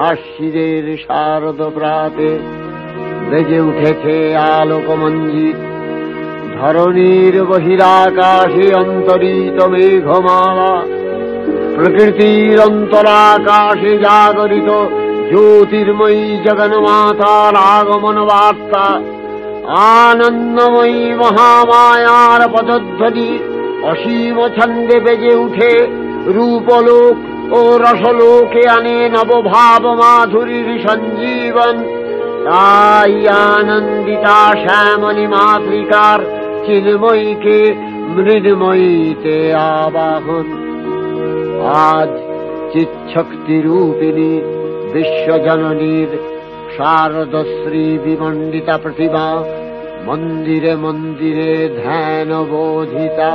আশ্বিনের শারদ প্রাতে বেজে উঠেছে আলোকমঞ্জিত, ধরণীর বহিরাকাশে অন্তরিত মেঘমালা, প্রকৃতির অন্তরাকাশে জাগরিত জ্যোতির্ময়ী জগন্মাতার আগমন বার্তা, আনন্দময়ী মহামায়ার পদধ্বনি অসীম ছন্দে বেজে উঠে রূপলোক ও রসলোকে আনে নবভাব মাধুরীর সঞ্জীবন। তাই আনন্দিতা শ্যামলী মাতৃকার চিন্ময়ীকে মৃন্ময়ীতে আবাহন। আজ চিৎশক্তি রূপিণী বিশ্বজননীর শারদশ্রী বিমণ্ডিতা প্রতিমা মন্দিরে মন্দিরে ধ্যান বোধিতা।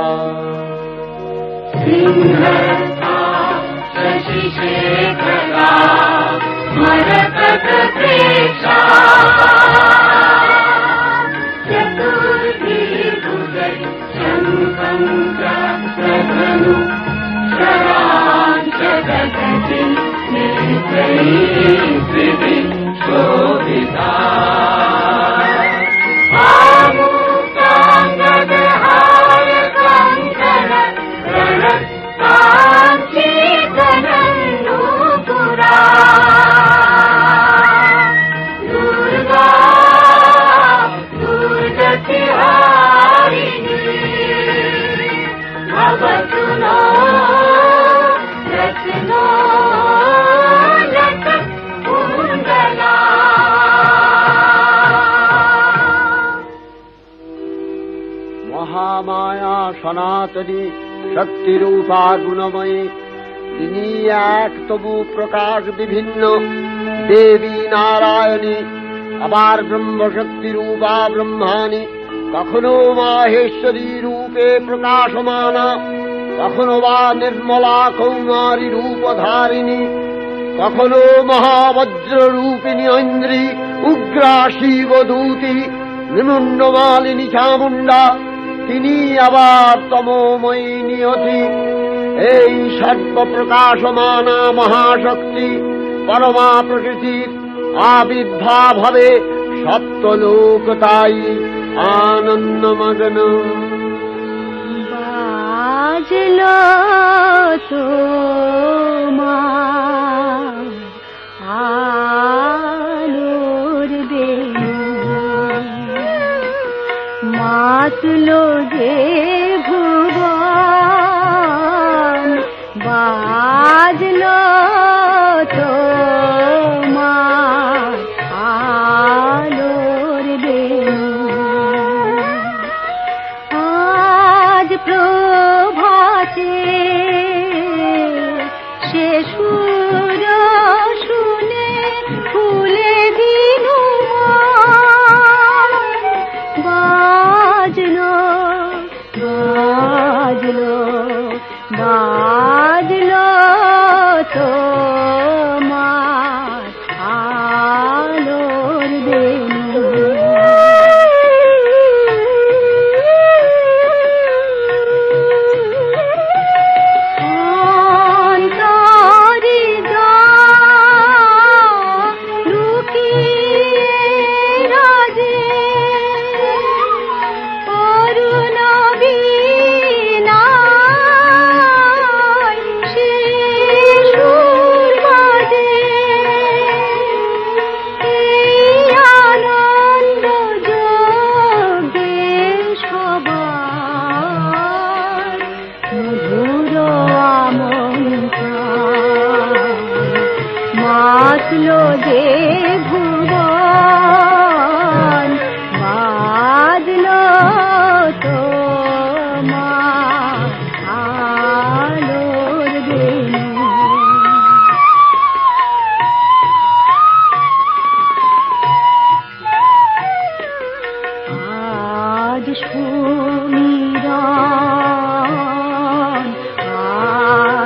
মহামায়া সনাতনী শক্তিরূপা গুণময়ী, তিনি এক তবু প্রকাশ বিভিন্ন দেবী নারায়ণী, আবার ব্রহ্মশক্তি রূপা ব্রহ্মাণী, কখনো মাহেশ্বরী রূপে প্রকাশমানা, কখনো বা নির্মলা কৌমারী রূপধারিণী, কখনো মহাবজ্র রূপিণী ঐন্দ্রী, উগ্রা শিবদূতি, নিমুন্ডমালিনী চামুণ্ডা, তিনি আবার তমোময়ী নিয়তি। এই সর্বপ্রকাশমানা মহাশক্তি পরমা প্রকৃতির আবির্ভাব হবে সপ্তলোক, তাই আনন্দমগ্ন। বাজলো তোমার আলোর বেণু, মাতলো যে ভুবন, বাজলো তোমার আলোর বেণু। আজ প্রভাতে সে সুর শুনে ফুলে বিনু বাজলো বাজলো বাজলো তোমার মাতলো যে ভুবন বাজলো তোমার আলোর বেনু। আজ সুমিরন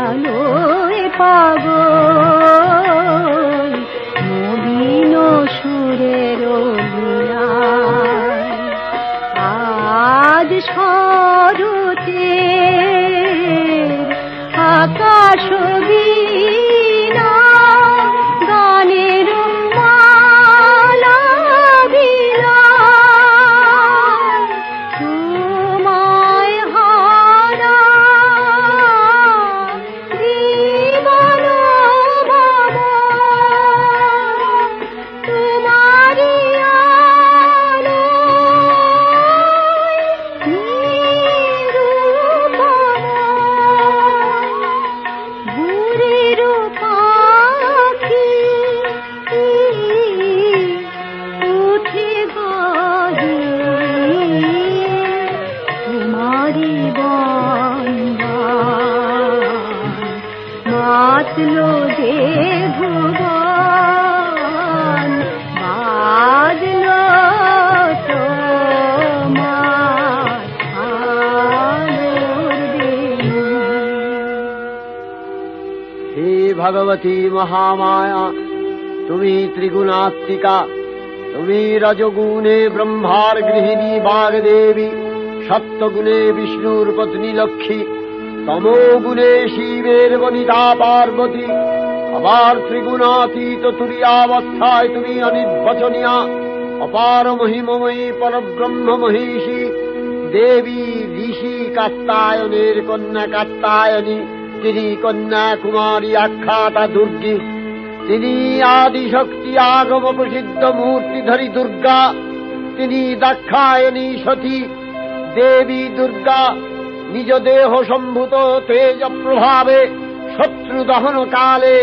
আলোয় পাগল নবীন সুরের লীলায়। আজ শরতের আকাশ বীণা গানের মালা বিলায়। তোমায় হারা জীবন বাবা তোমারি আলোয় নিরূপমা ভোরের পাখি উঠে গাহে তোমারি বন্দান। মাতলো যে ভুবন বাজলো তোমার আলোর বেনু। হে ভগবতী মহামায়া, তুমি ত্রিগুণাত্মিকা। তুমি রজগুণে ব্রহ্মার গৃহিণী বাগদেবী, সত্যগুণে বিষ্ণুর পত্নী লক্ষ্মী, তমোগুণে শিবের বনিতা পার্বতী, আবার ত্রিগুণাতীত তুরীয়াবস্থায় তুমি অনির্বচনীয়া অপার মহিমময়ী পরব্রহ্ম মহিষী দেবী ঋষি কাত্যায়নের কন্যা কাত্যায়নী। তিনি কন্যা কুমারী আখ্যাতা দুর্গী। তিনি আদিশক্তি আগম প্রসিদ্ধ মূর্তিধরী দুর্গা। তিনি দাক্ষায়ণী সতী দেবী দুর্গা। নিজ দেহ সম্ভূত তেজ প্রভাবে শত্রু দহন কালে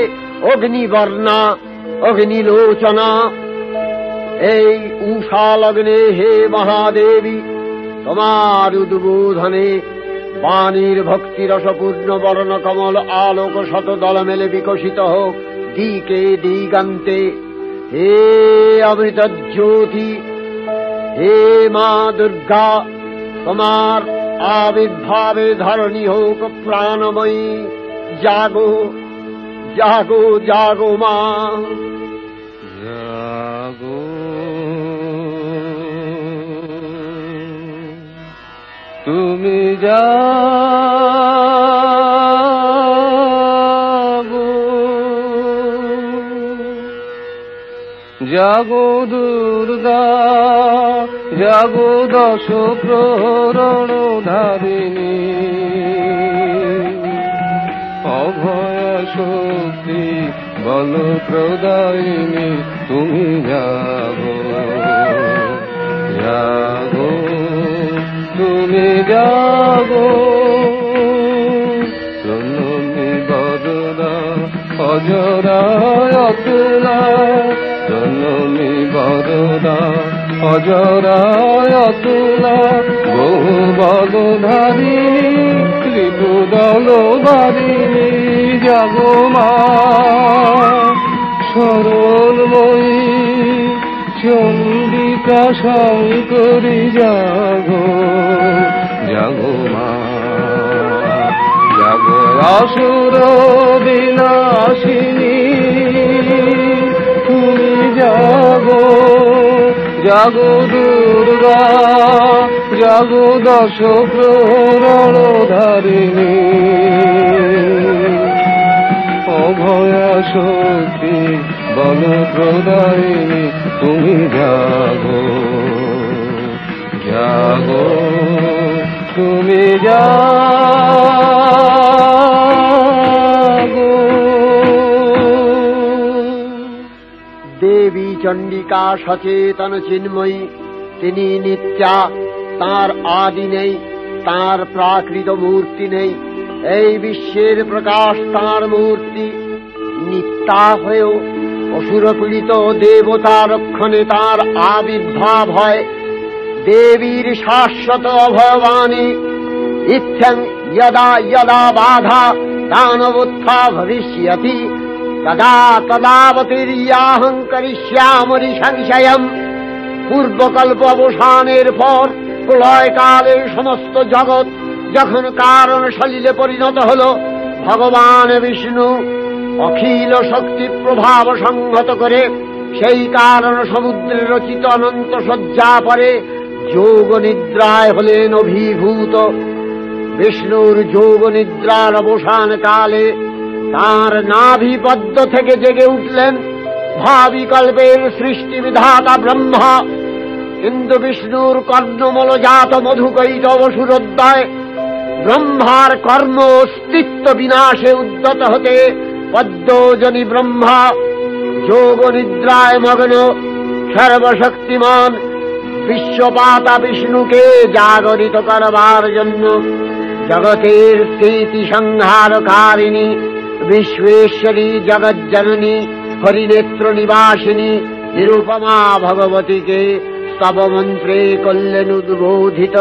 অগ্নিবর্ণা অগ্নিলোচনা। এই উষা লগ্নে হে মহাদেবী, তোমার উদ্বোধনে বাণীর ভক্তিরসপূর্ণ বর্ণ কমল আলোক শত দল মেলে বিকশিত হোক দিকে দিগান্তে। হে অমৃত জ্যোতি, হে মা দুর্গা, তোমার আবির্ভাবে ধরণী হোক প্রাণময়ী। জাগো জাগো জাগো মা, জাগো তুমি জাগো, জাগো দুর্গা, জাগো দশ প্রহরণ ধারিণী, অভয় শক্তি বল প্রদায়িনী। তুমি জাগো জাগো তুমি জাগো, জননী বরদা অজরায় অতুলা, জননী বরদা অজরায় অতুলা, বহু বলধারিণী ত্রিভু দল বারিণী। জাগো মা সরলময়ী চন্ডিকা শঙ্করী, জাগো জাগো মা, জাগো আসুর বিনাশিনী। তুমি জাগো জাগো দুর্গা, জাগো দশ প্রহরণ ধারিণী, অভয় শক্তি বল প্রদায়িনী। তুমি জাগো জাগো তুমি জাগো। দেবী চণ্ডিকা সচেতন চিন্ময়ী, তিনি নিত্যা। তাঁর আদি নেই, তাঁর প্রাকৃত মূর্তি নেই। এই বিশ্বের প্রকাশ তাঁর মূর্তি। নিত্যা হয়েও অসুরপীড়িত দেবতা রক্ষণে তাঁর আবির্ভাব হয়। দেবীর শাশ্বত অভয়বাণী ইত্যং যদা যদা বাধা দানবোত্থা ভবিষ্যতি তদা তদাবতীর্যাহং করিষ্যামি সংশয়ম। পূর্বকল্প অবসানের পর প্রলয়কালে সমস্ত জগৎ যখন কারণ সলিলে পরিণত হল, ভগবান বিষ্ণু অখিল শক্তি প্রভাব সংহত করে সেই কারণ সমুদ্রে রচিত অনন্ত শয্যা পরে যোগ নিদ্রায় হলেন অভিভূত। বিষ্ণুর যোগ নিদ্রার অবসান কালে তাঁর নাভিপদ্ম থেকে জেগে উঠলেন ভাবিকল্পের সৃষ্টি বিধাতা ব্রহ্মা। কিন্তু বিষ্ণুর কর্ণমলজাত মধুকৈটব সুরোদ্দয় ব্রহ্মার কর্ম অস্তিত্ব বিনাশে উদ্যত হতে পদ্মজনী ব্রহ্মা যোগ নিদ্রায় মগ্ন সর্বশক্তিমান বিশ্বপাতা বিষ্ণুকে জাগরিত করবার জন্য জগতের স্থিতি সংহারকারিণী বিশ্বেশ্বরী জগজ্জননী হরিনেত্র নিবাসিনী নিরুপমা ভগবতীকে স্তবমন্ত্রে করলেন উদ্বোধিত।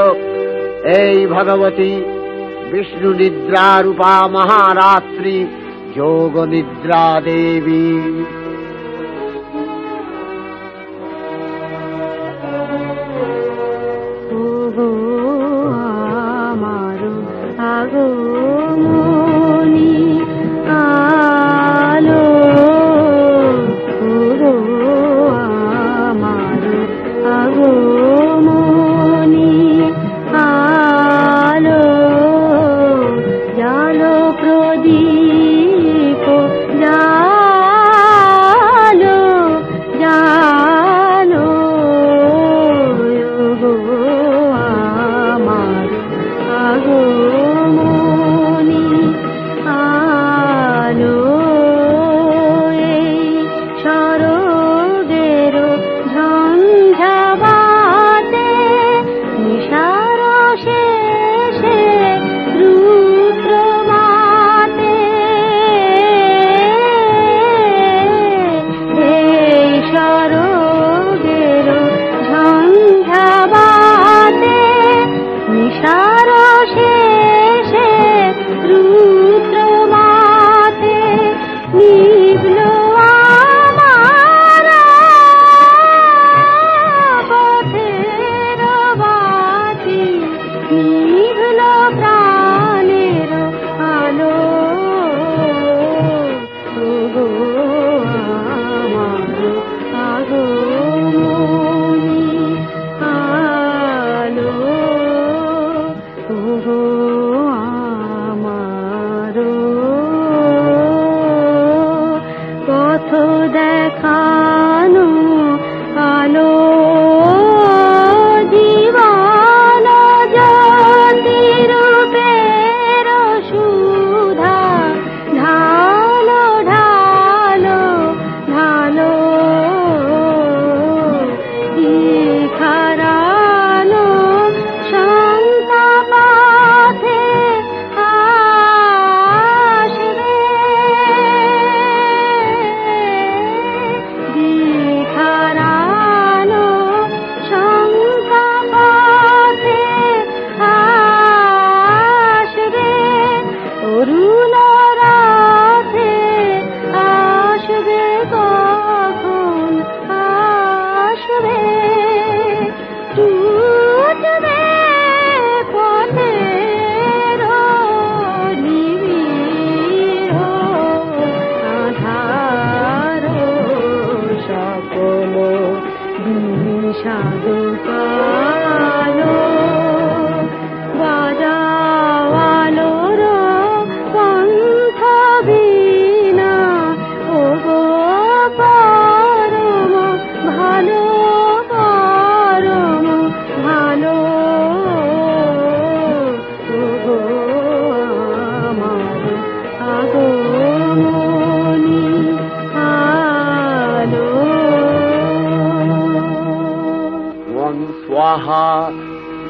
এই ভগবতী বিষ্ণু নিদ্রা রূপা মহারাত্রি যোগ নিদ্রা দেবী।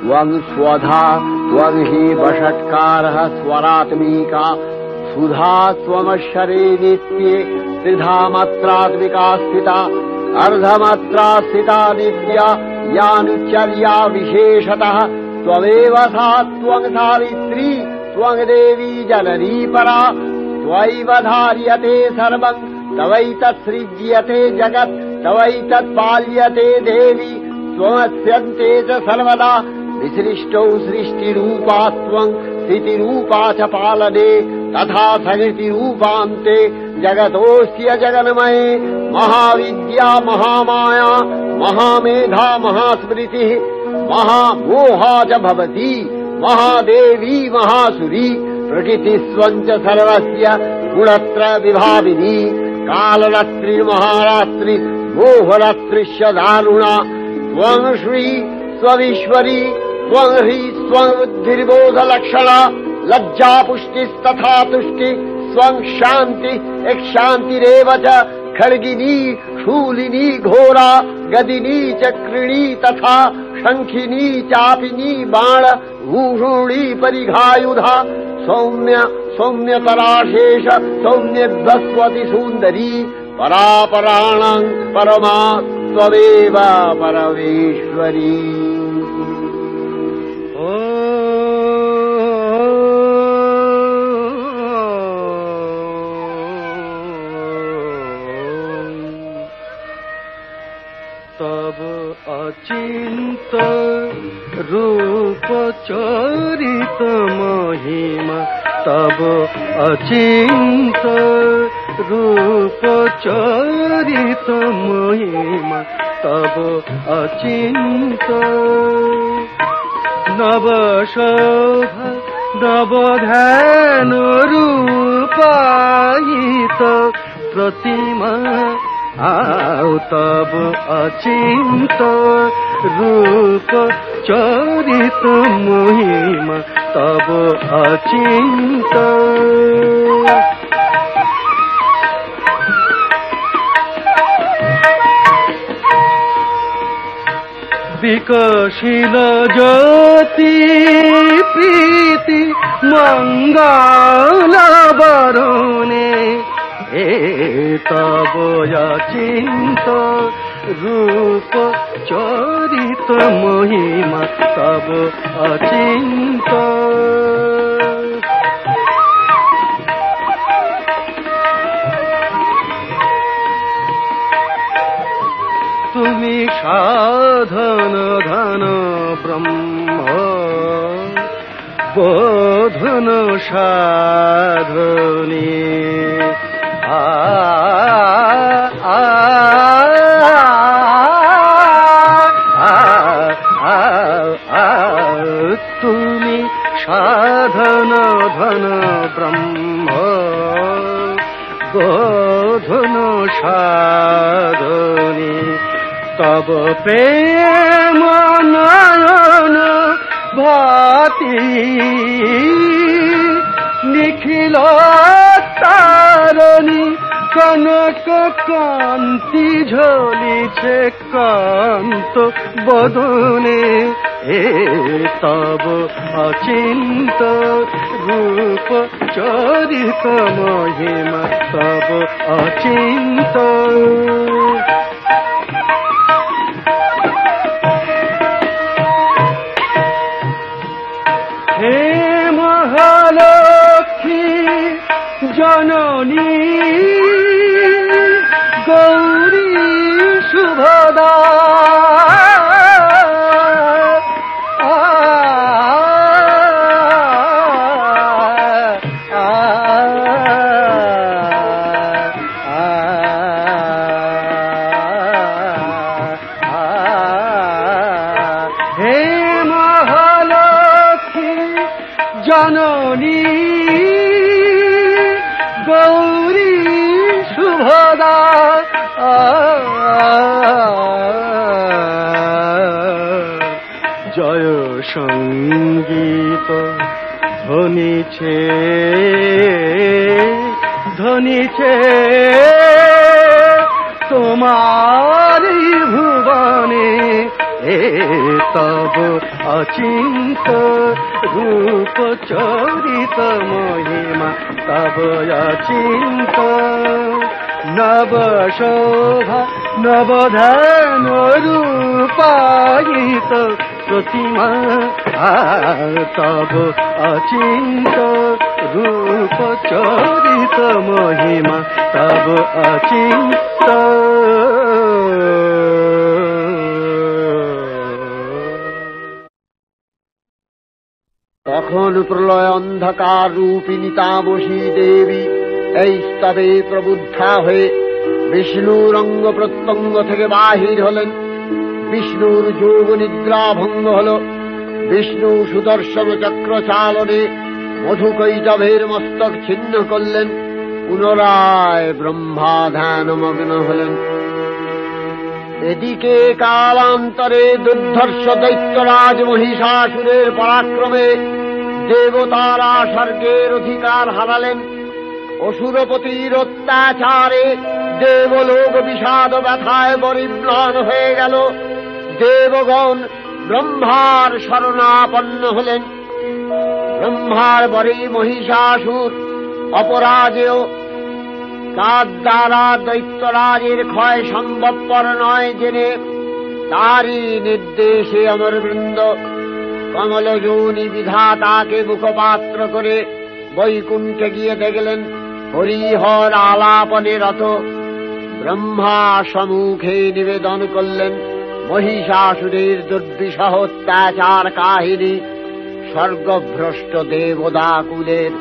त्वं स्वधा त्वं हि वषट्कारः स्वरात्मिका सुधा स्वमक्षरे नित्ये त्रिधा मात्रात्मिका स्थिता अर्धमात्रा स्थिता नित्या यानुचर्या विशेषतः त्वमेव सा त्वं सावित्री त्वं देवी जननी परा त्वयैव धार्यते सर्वं तवैतत्सृज्यते जगत् तवैतत्पाल्यते देवी त्वमस्यन्ते च सर्वदा विसृष्टौ सृष्टिरूपा त्वं स्थितिरूपा च पालने तथा सकृतिरूपान्ते जगतोऽस्य जगन्मये महाविद्या महामाया महामेधा महास्मृतिः महामोहा च भवति महादेवी महासुरी प्रकृतिस्त्वं च सर्वस्य गुणत्रय विभाविनी कालरात्रि महारात्रि मोहरात्रिश्च दारुणा त्वं श्री स्वईश्वरी त्वं ह्री स्वं बुद्धिर्बोधलक्षणा लज्जा पुष्टिस्तथा तुष्टि स्वं शान्ति एक शान्तिरेव च खड्गिनी शूलिनी घोरा गदिनी चक्रिणी तथा शंखिनी चापिनी बाण भूषुणी परिघायुधा सौम्य सौम्यतराशेष सौम्यध्वस्वति सुन्दरी परापराणां परमा त्वमेव परमेश्वरी। तब अचिंत रूप चरित महिमा तब अचिंत रूप चरित महिमा तब अचिंत नव शोभा नव ध्यान रूपायित प्रतिमा आओ तब अचिंत रूप चरित महिमा तब अचिंत विकसिल ज्योति प्रीति मंगल बरुणे तब अचिंत रूप चरित महिमा तब अचिंत तुमी साधन धन ब्रह्म बोधन साधने तुमी साधन धन ब्रह्म बोधन साधने तब प्रेम नयन भाति निखिल तारणी कनक कांति झलिছে कांत बदने तब अचिंत रूप चरित महिमा तब अचिंत हे महालक्ष्मी जननी गौरी शुभदा हे महालक्ष्मी जननी गौरी शुभदा जय संगीत ধ্বনিছে ধ্বনিছে তোমারি ভুবনে তব অচিন্ত रूप चरित महिमा तब अचिंत नव शोभा नवधान रूपायित प्रतिमा तब अचिंत रूप चरित महिमा तब अचिंत তখন প্রলয় অন্ধকার রূপিণী তামসী দেবী এই স্তবে প্রবুদ্ধা হয়ে বিষ্ণুর অঙ্গ প্রত্যঙ্গ থেকে বাহির হলেন। বিষ্ণুর যোগ নিদ্রা ভঙ্গ হল। বিষ্ণু সুদর্শন চক্র চালনে মধুকৈটভের মস্তক ছিন্ন করলেন। পুনরায় ব্রহ্মা ধ্যানমগ্ন হলেন। এদিকে কালান্তরে দুর্ধর্ষ দৈত্যরাজ মহিষাসুরের পরাক্রমে দেবতারা স্বর্গের অধিকার হারালেন। অসুরপতির অত্যাচারে দেবলোক বিষাদ ব্যথায় পরিম্লান হয়ে গেল। দেবগণ ব্রহ্মার শরণাপন্ন হলেন। ব্রহ্মার পরে মহিষাসুর অপরাজেয়। তার দ্বারা দৈত্যরাজের ক্ষয় সম্ভবপর নয় জেনে তারই নির্দেশে অমরবৃন্দ কমলযোনি বিধাতাকে মুখপাত্র করে বৈকুণ্ঠে গিয়ে দেখলেন হরিহর আলাপনে রত। ব্রহ্মা সম্মুখে নিবেদন করলেন মহিষাসুরের দুর্বিষহ অত্যাচার কাহিনী। স্বর্গভ্রষ্ট দেবদাকুলের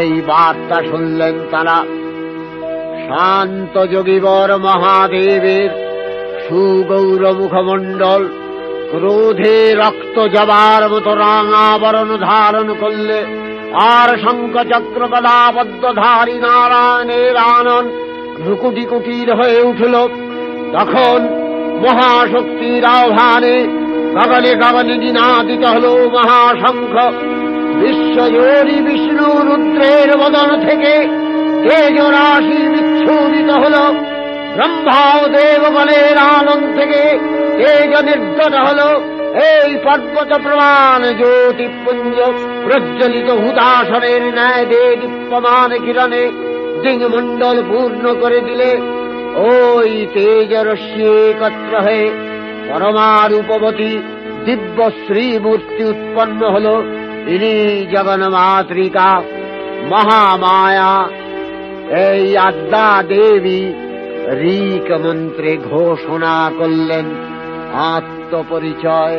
এই বার্তা শুনলেন তারা। শান্ত যোগীবর মহাদেবের সুগৌর মুখমণ্ডল ক্রোধে রক্ত জবার মতো রাঙাবরণ ধারণ করলে, আর শঙ্খ চক্র গদাপদ্মধারী নারায়ণের আনন ভ্রুকুটি কুটির হয়ে উঠল। তখন মহাশক্তির আহ্বানে গগনে গগনে নিনাদিত হল মহাশঙ্খ। বিশ্বজোরি বিষ্ণু রুদ্রের বদন থেকে তেজরাশি বিচ্ছুরিত হল। ব্রহ্মা ও দেবগণের আনন থেকে তেজ নির্গত হল। এই পর্বত প্রমাণ জ্যোতিপুঞ্জ প্রজ্বলিত হুদাসনের ন্যায় দীপ্যমান কিরণে দিংমণ্ডল পূর্ণ করে দিলে ওই তেজরশ্মি একত্র হয়ে পরমারূপবতী দিব্য শ্রীমূর্তি উৎপন্ন হল। ইনি জগন্মাতৃকা মহামায়া। এই আদ্যা দেবী ঋক মন্ত্রে ঘোষণা করলেন আত্মপরিচয়।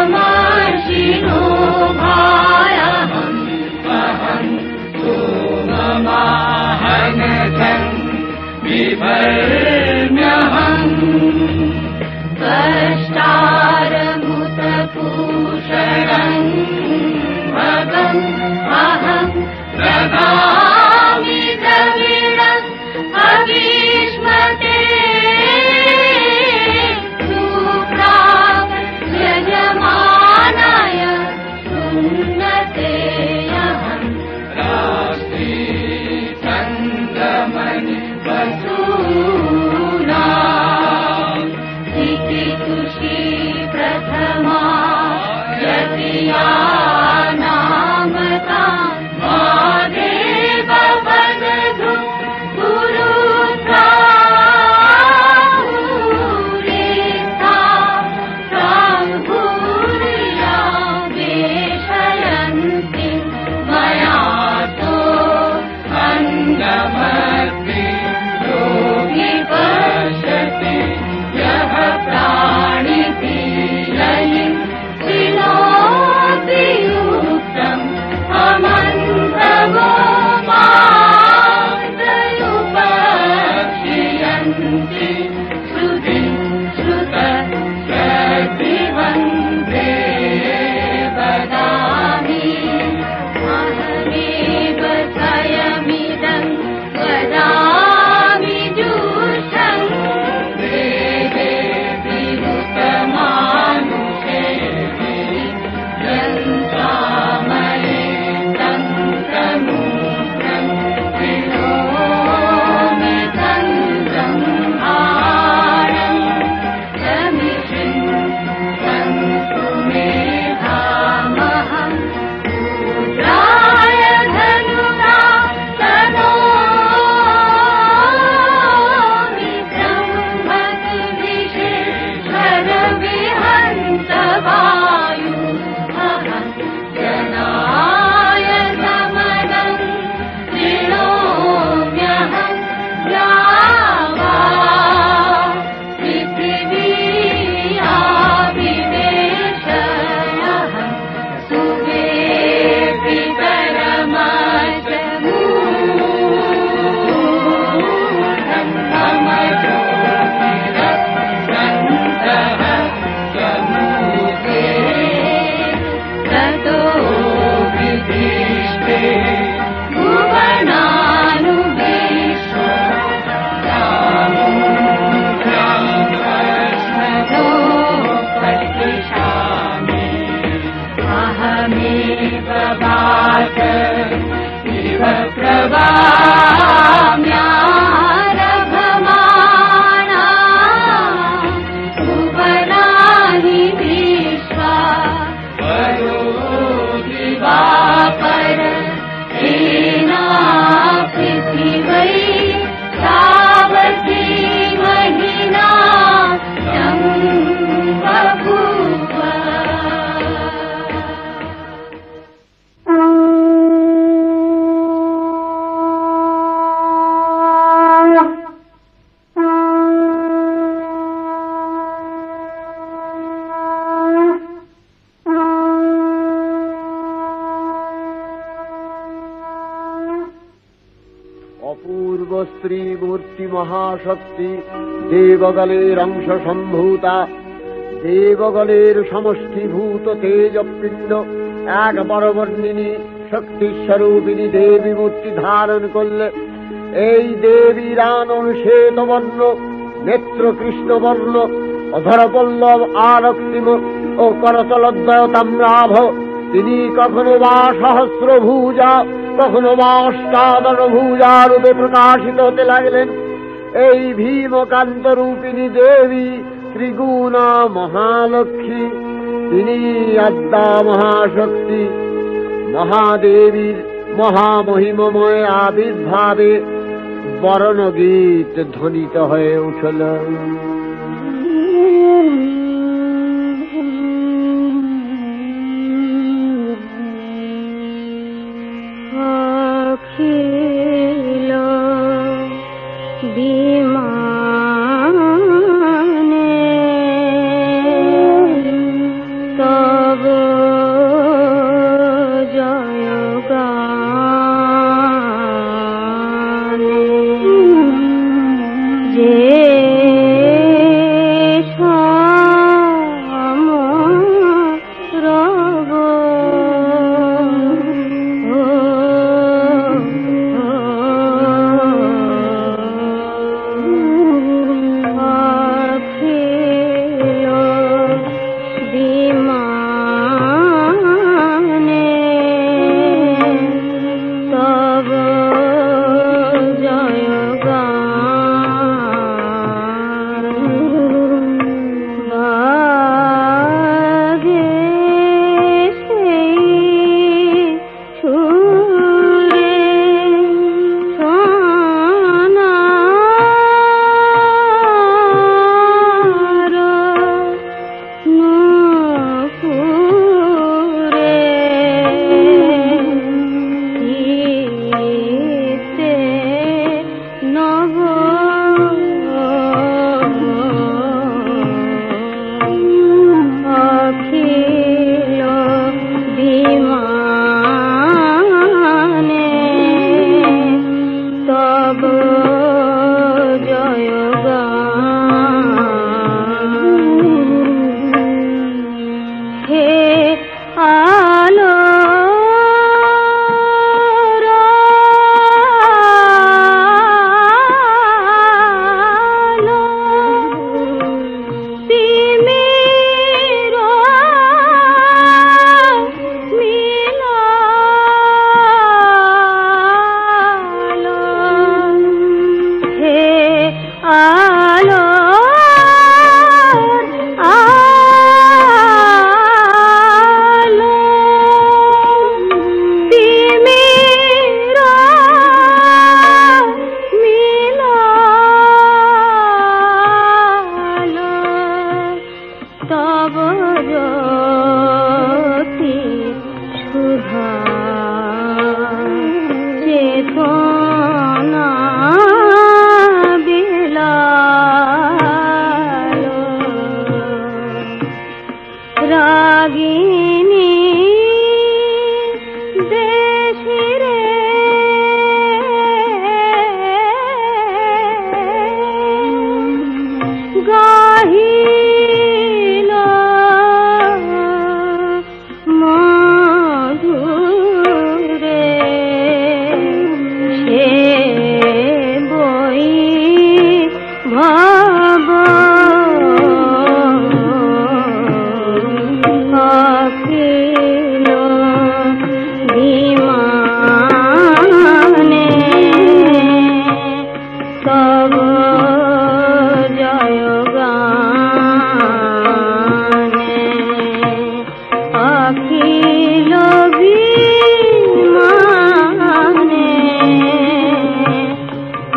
अहमर्षिणो भा ত্রিমূর্তি মহাশক্তি, দেবগলের অংশ সম্ভূতা, দেবগলের সমষ্টিভূত তেজপিণ্ড এক বরবর্ণিনী শক্তিস্বরূপিণী দেবী মূর্তি ধারণ করলে এই দেবীর আনন শ্বেতবর্ণ, নেত্র কৃষ্ণবর্ণ, অধরপল্লব আরক্তিম ও করতলদ্বয় তাম্রাভ। তিনি কখনো বা সহস্রভুজা, কখনো বা অষ্টাদশভুজা রূপে প্রকাশিত হতে লাগলেন। এই ভীমকান্ত রূপিণী দেবী ত্রিগুণা মহালক্ষ্মী, তিনি আদ্যা মহাশক্তি। মহাদেবীর মহামহিমময় আবির্ভাবে বরণগীত ধ্বনিত হয়ে উঠল। অখিল বিমানে তব জয়গানে যে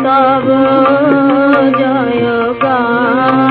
তব জয় গান।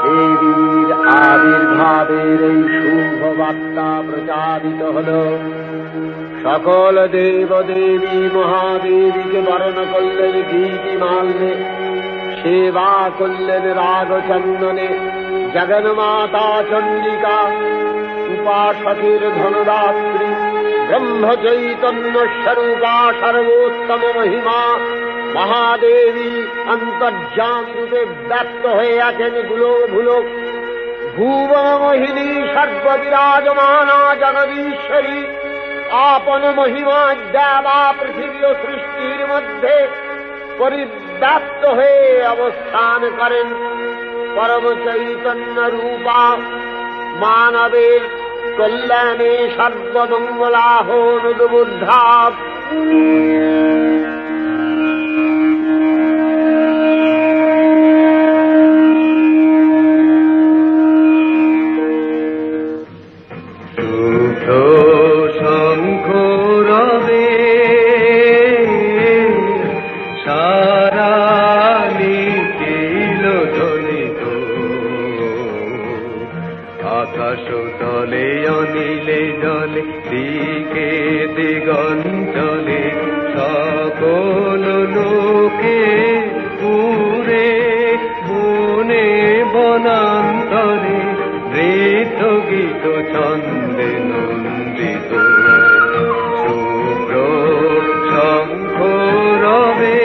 দেবীর আবির্ভাবের এই শুভ বার্তা প্রচারিত হল। সকল দেব দেবী মহাদেবীকে বরণ করলেন গীতি মাল্যে, সেবা করলেন রাগ চন্দনে। জগন্মাতা চণ্ডিকা, উপাসকের ধনদাত্রী, ব্রহ্ম চৈতন্য স্বরূপা, সর্বোত্তম মহিমা মহাদেবী অন্তর্যামী রূপে ব্যক্ত হয়ে আছেন গুলোক ভুলোক। ভুবন মোহিনী সর্ববিরাজমানা জগদীশ্বরী আপন মহিমা দেবা পৃথিবী ও সৃষ্টির মধ্যে পরিব্যাপ্ত হয়ে অবস্থান করেন। পরম চৈতন্য রূপা মানবের কল্যাণে সর্বমঙ্গলাহনুদ্বুদ্ধা। তলে অনিলে জলে দিকে দিগঞ্চলে সকল লোকে পুরে বনে বনান্তরে নৃত্য গীত ছন্দে নন্দিত শুভ্র শঙ্খ রবে।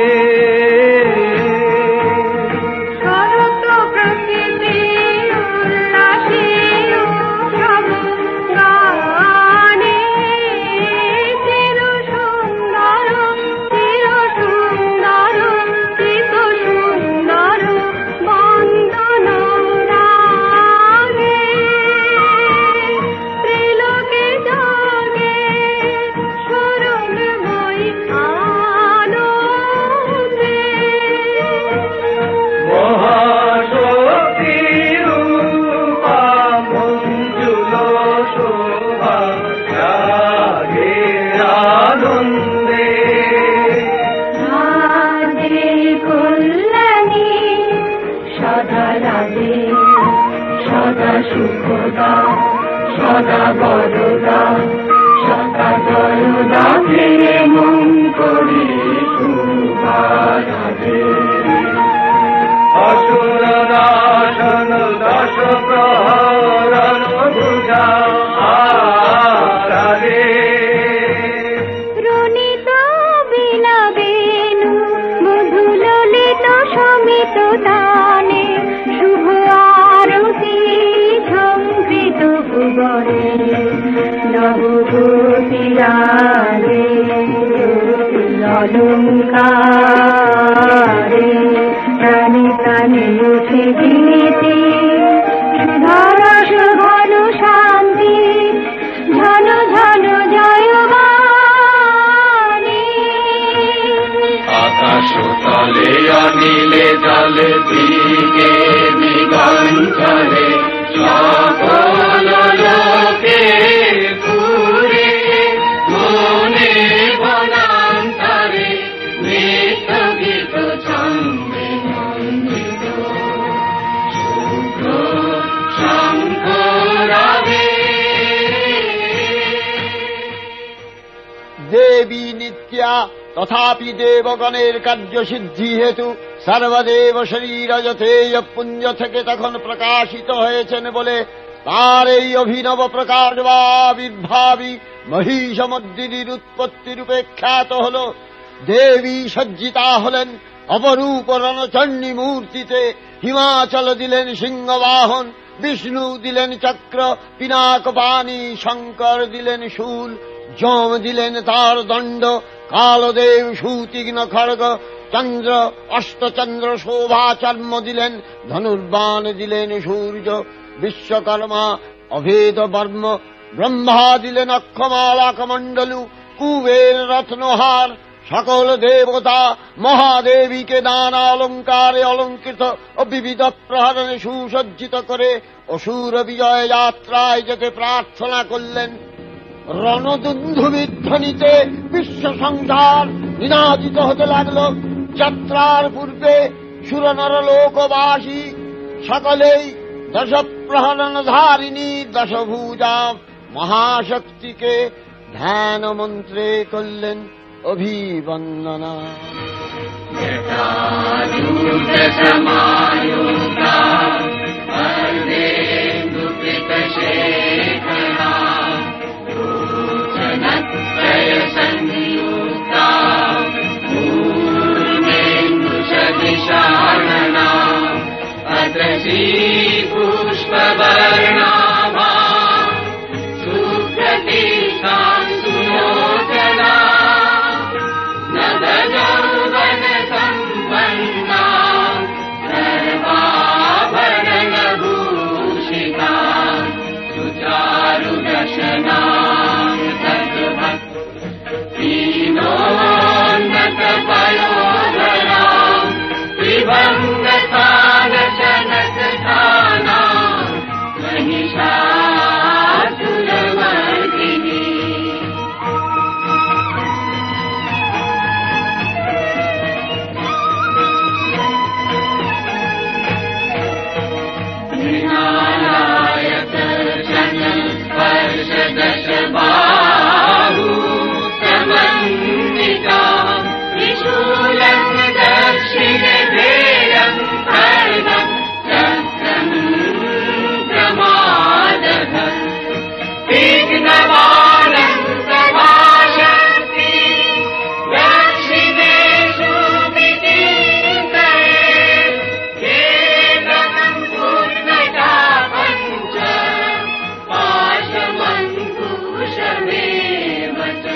সুখদা সদা বরদা সদা জয়দা ফিরে মন করি সুভারাধে। অসুর নাশন দশ প্রহরণ বুঝা আরাধে। রণিত বিনা বেণু মধু ললিত সমিত তানে শুভ আরতি সংকৃত ভুবনে নবভূতিরাগে অলঙ্কারে প্রাণে প্রাণে উঠে গীতি সুধারস ঘন শান্তি ঝন ঝন জয়বাণী। আকাশ তলে অনিলে জলে দিকে দিগঞ্চলে সকল লোকে পুরে মনে বনান্তরে নৃত্য গীত ছন্দে নন্দিত শুভ্র শঙ্খ রবে। দেবী নিত্যা তথাপি দেবগণের কার্যসিদ্ধি হেতু সর্বদেব শরীরজতেয় পুঞ্জ থেকে তখন প্রকাশিত হয়েছেন বলে তার এই অভিনব প্রকাশ বা আবির্ভাবী মহিষমর্দিনীর উৎপত্তি রূপে খ্যাত হল। দেবী সজ্জিতা হলেন অপরূপ রণচণ্ডী মূর্তিতে। হিমাচল দিলেন সিংহবাহন, বিষ্ণু দিলেন চক্র, পিনাক পানি, শঙ্কর দিলেন শূল, যম দিলেন তার দণ্ড, কালদেব সুতীক্ষ্ণ খড়গ, চন্দ্র অষ্টচন্দ্র শোভাচর্ম দিলেন, ধনুর্বাণ দিলেন সূর্য, বিশ্বকর্মা অভেদ বর্ম, ব্রহ্মা দিলেন অক্ষমালা কমণ্ডলু, কুবের রত্নহার। সকল দেবতা মহাদেবীকে নানা অলঙ্কারে অলঙ্কৃত ও বিবিধ প্রহরণে সুসজ্জিত করে অসুর বিজয় যাত্রায় যেতে প্রার্থনা করলেন। রণদুন্ধুবিধ্বনিতে বিশ্ব সংসার নিনাদিত হতে লাগল। যাত্রার পূর্বে সুরনরলোকবাসী সকলেই দশপ্রহরণধারিণী দশভুজা মহাশক্তিকে ধ্যান মন্ত্রে করলেন অভিবন্দনা। पुष्पवर्णाभा सुप्रतिष्ठा सुलोचना नवयौवन सम्पन्ना सर्वाभरणभूषिता सुचारुदशना दीनोन्नतपयोधरा विभङ्गतानशनकथाना महिषासुरमर्दिनी। स्पर्शदशबाहु समन्विता त्रिशूलं दक्षिणधेयं खड्गं चक्रं प्रमादः विघ्नवाणं सभाशक्ति दक्षिणेषु विकीर्तये केवलं पुत्रता पञ्च पाशमङ्कुशमेव च।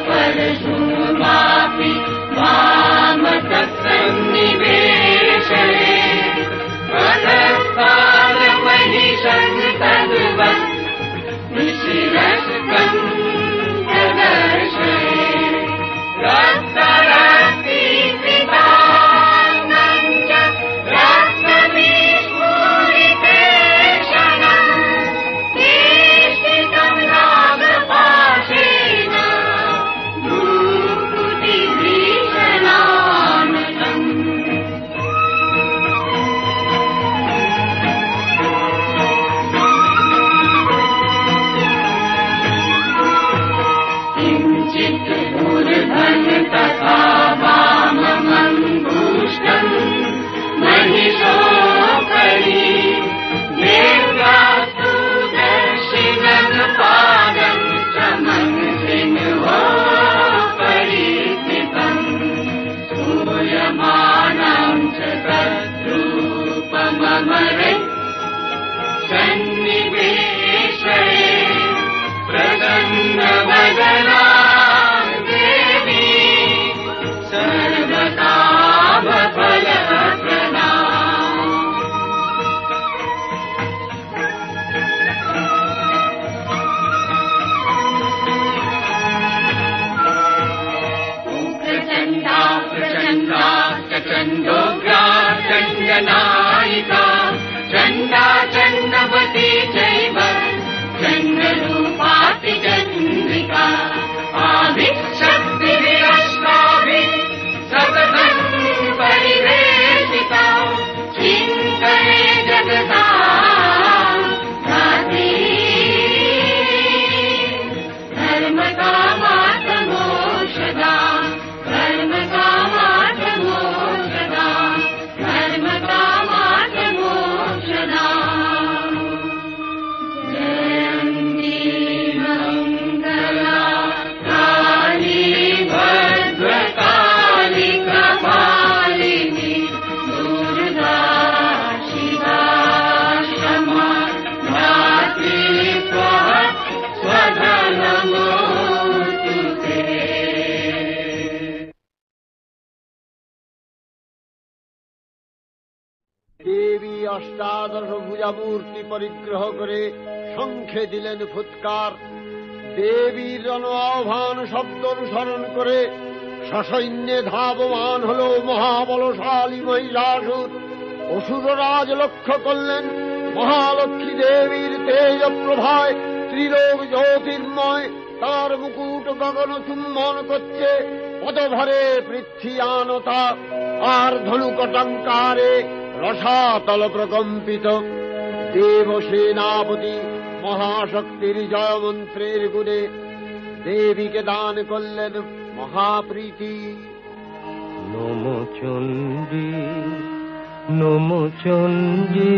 परशुमापि वामतसन्निवेशये पदस्तारमहिषं तद्वत् निशिरस्कं प्रदर्शये रक्तरक्तीकृतान्नं च रक्तविस्फुरितेक्षणं केशितं नागपाशेन भूकुटिभीषणानकम्। किञ्चित् ऊर्ध्वं तथा वाममङ्गुष्ठं महिषोपरि देव्यास्तु दक्षिणं पादं च मंसिंहोपरि स्थितं स्तूयमानं च तद्रूपममरे सन्निवेशये प्रसन्नवदना देवी सर्वकामफलप्रदा। प्रचण्डा प्रचण्डा प्रचण्डोग्रा चण्डनायिका चण्डा चण्डवती चैव चण्डरूपाति चन्द्रिका आविशक्तिभिरष्टाभिः सततं परिवेशिता चिन्तये जगता धात्री धर्मकामार्थमोक्षदा धर्मकामार्थमोक्षदा धर्मकामार्थमोक्षदा। जयन्ती मङ्गला काली भद्रकाली कपालिनी दुर्गा शिवा क्षमा धात्री स्वाहा स्वधा नमोऽस्तु ते। দেবী অষ্টাদশ ভুজামূর্তি পরিগ্রহ করে শঙ্খে দিলেন ফুৎকার। দেবীর জন আহ্বান শব্দ অনুসরণ করে সসৈন্যে ধাবমান হল মহাবলশালী মহিষাসুর। অসুররাজ লক্ষ্য করলেন মহালক্ষ্মী দেবীর তেজ প্রভায় ত্রিলোক জ্যোতির্ময়, তার মুকুট গগন চুম্বন করছে, পদভরে পৃথ্বীয়ানতা, আর ধনুকটঙ্কারে রসাতল প্রকম্পিত। দেবসেনাপতি মহাশক্তির জয়মন্ত্রের গুণে দেবীকে দান করলেন মহাপ্রীতি। নমো চণ্ডী নমো চণ্ডী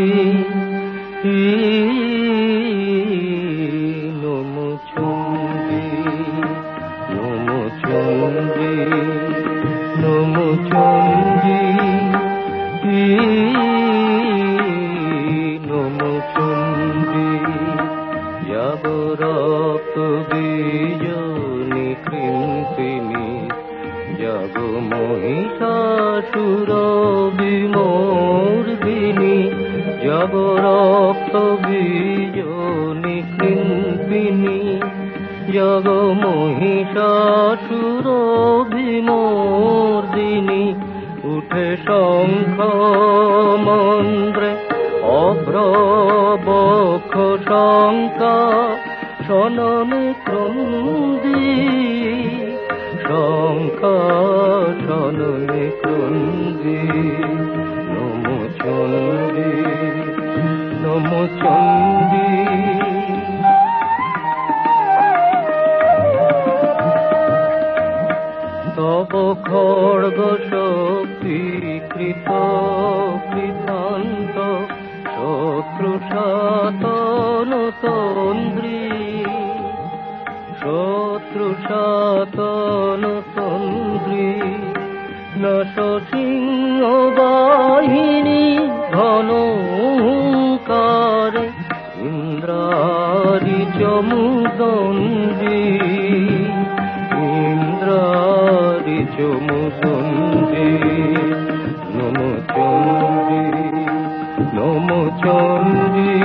নমো চণ্ডী নমো চণ্ডী নমো চণ্ডী নমো চণ্ডী। যাব রক্ত বীজনি কৃন্তিনি, যাব মহিষাসুর বিমর্দিনী, যাব রক্ত বীজনি কৃন্তিনি, যাব মহিষাসুর বিমর্দিনী। উঠে শঙ্খ মন্দ্রে অভ্রবক্ষ শঙ্কা, শননে ক্রন্দী শঙ্কা, শননে ক্রন্দী। নমো চণ্ডী নমো চণ্ডী। তব খড়গ শক্তি কৃত কৃতান্ত, শত্রু সাতন তন্দ্রী, শত্রু সাতন তন্দ্রী। নশ সিংহ বাহিনী ঘনকারে, ইন্দ্রারি চমুদণ্ডী, ইন্দ্রারি চমুদণ্ডী। নমো চণ্ডী নমো চণ্ডী।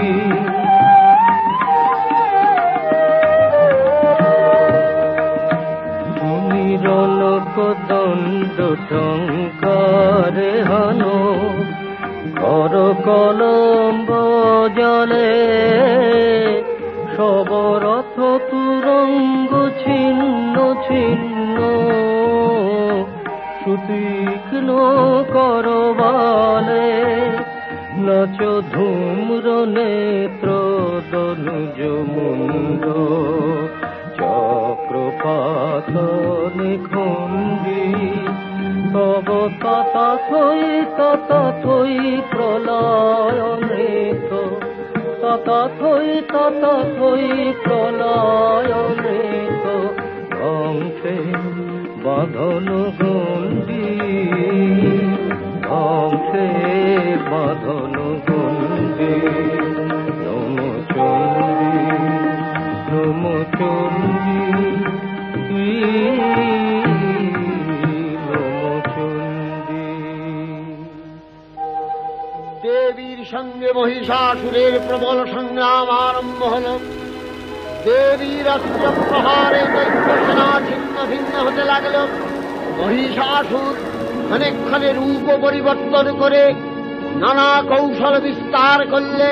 তুমি রণক দণ্ড টঙ্কারে হানো, কর কলম্ব জলে, সবরথ তুরঙ্গ ছিন্ন ছিন্ন, সুতীক্ষ্ণ করবালে। নাচ ধূম্র নেত্র দনুজ মুন্ড, চক্রপাত নিখণ্ডী। তব তথাথই প্রলয় নৃত, তথাথই প্রলয় নৃত। ধ্বংসে বাঁধন গণ্ডী, ধ্বংসে বাঁধন গণ্ডী। নমো চণ্ডী নমো চণ্ডী নমো চণ্ডী। দেবীর সঙ্গে মহিষাসুরের প্রবল সংগ্রাম আরম্ভ হল। দেবীর অস্ত্র প্রহারে দৈত্যসেনা ছিন্ন ভিন্ন হতে লাগল। মহিষাসুর ক্ষণে রূপ পরিবর্তন করে নানা কৌশল বিস্তার করলে,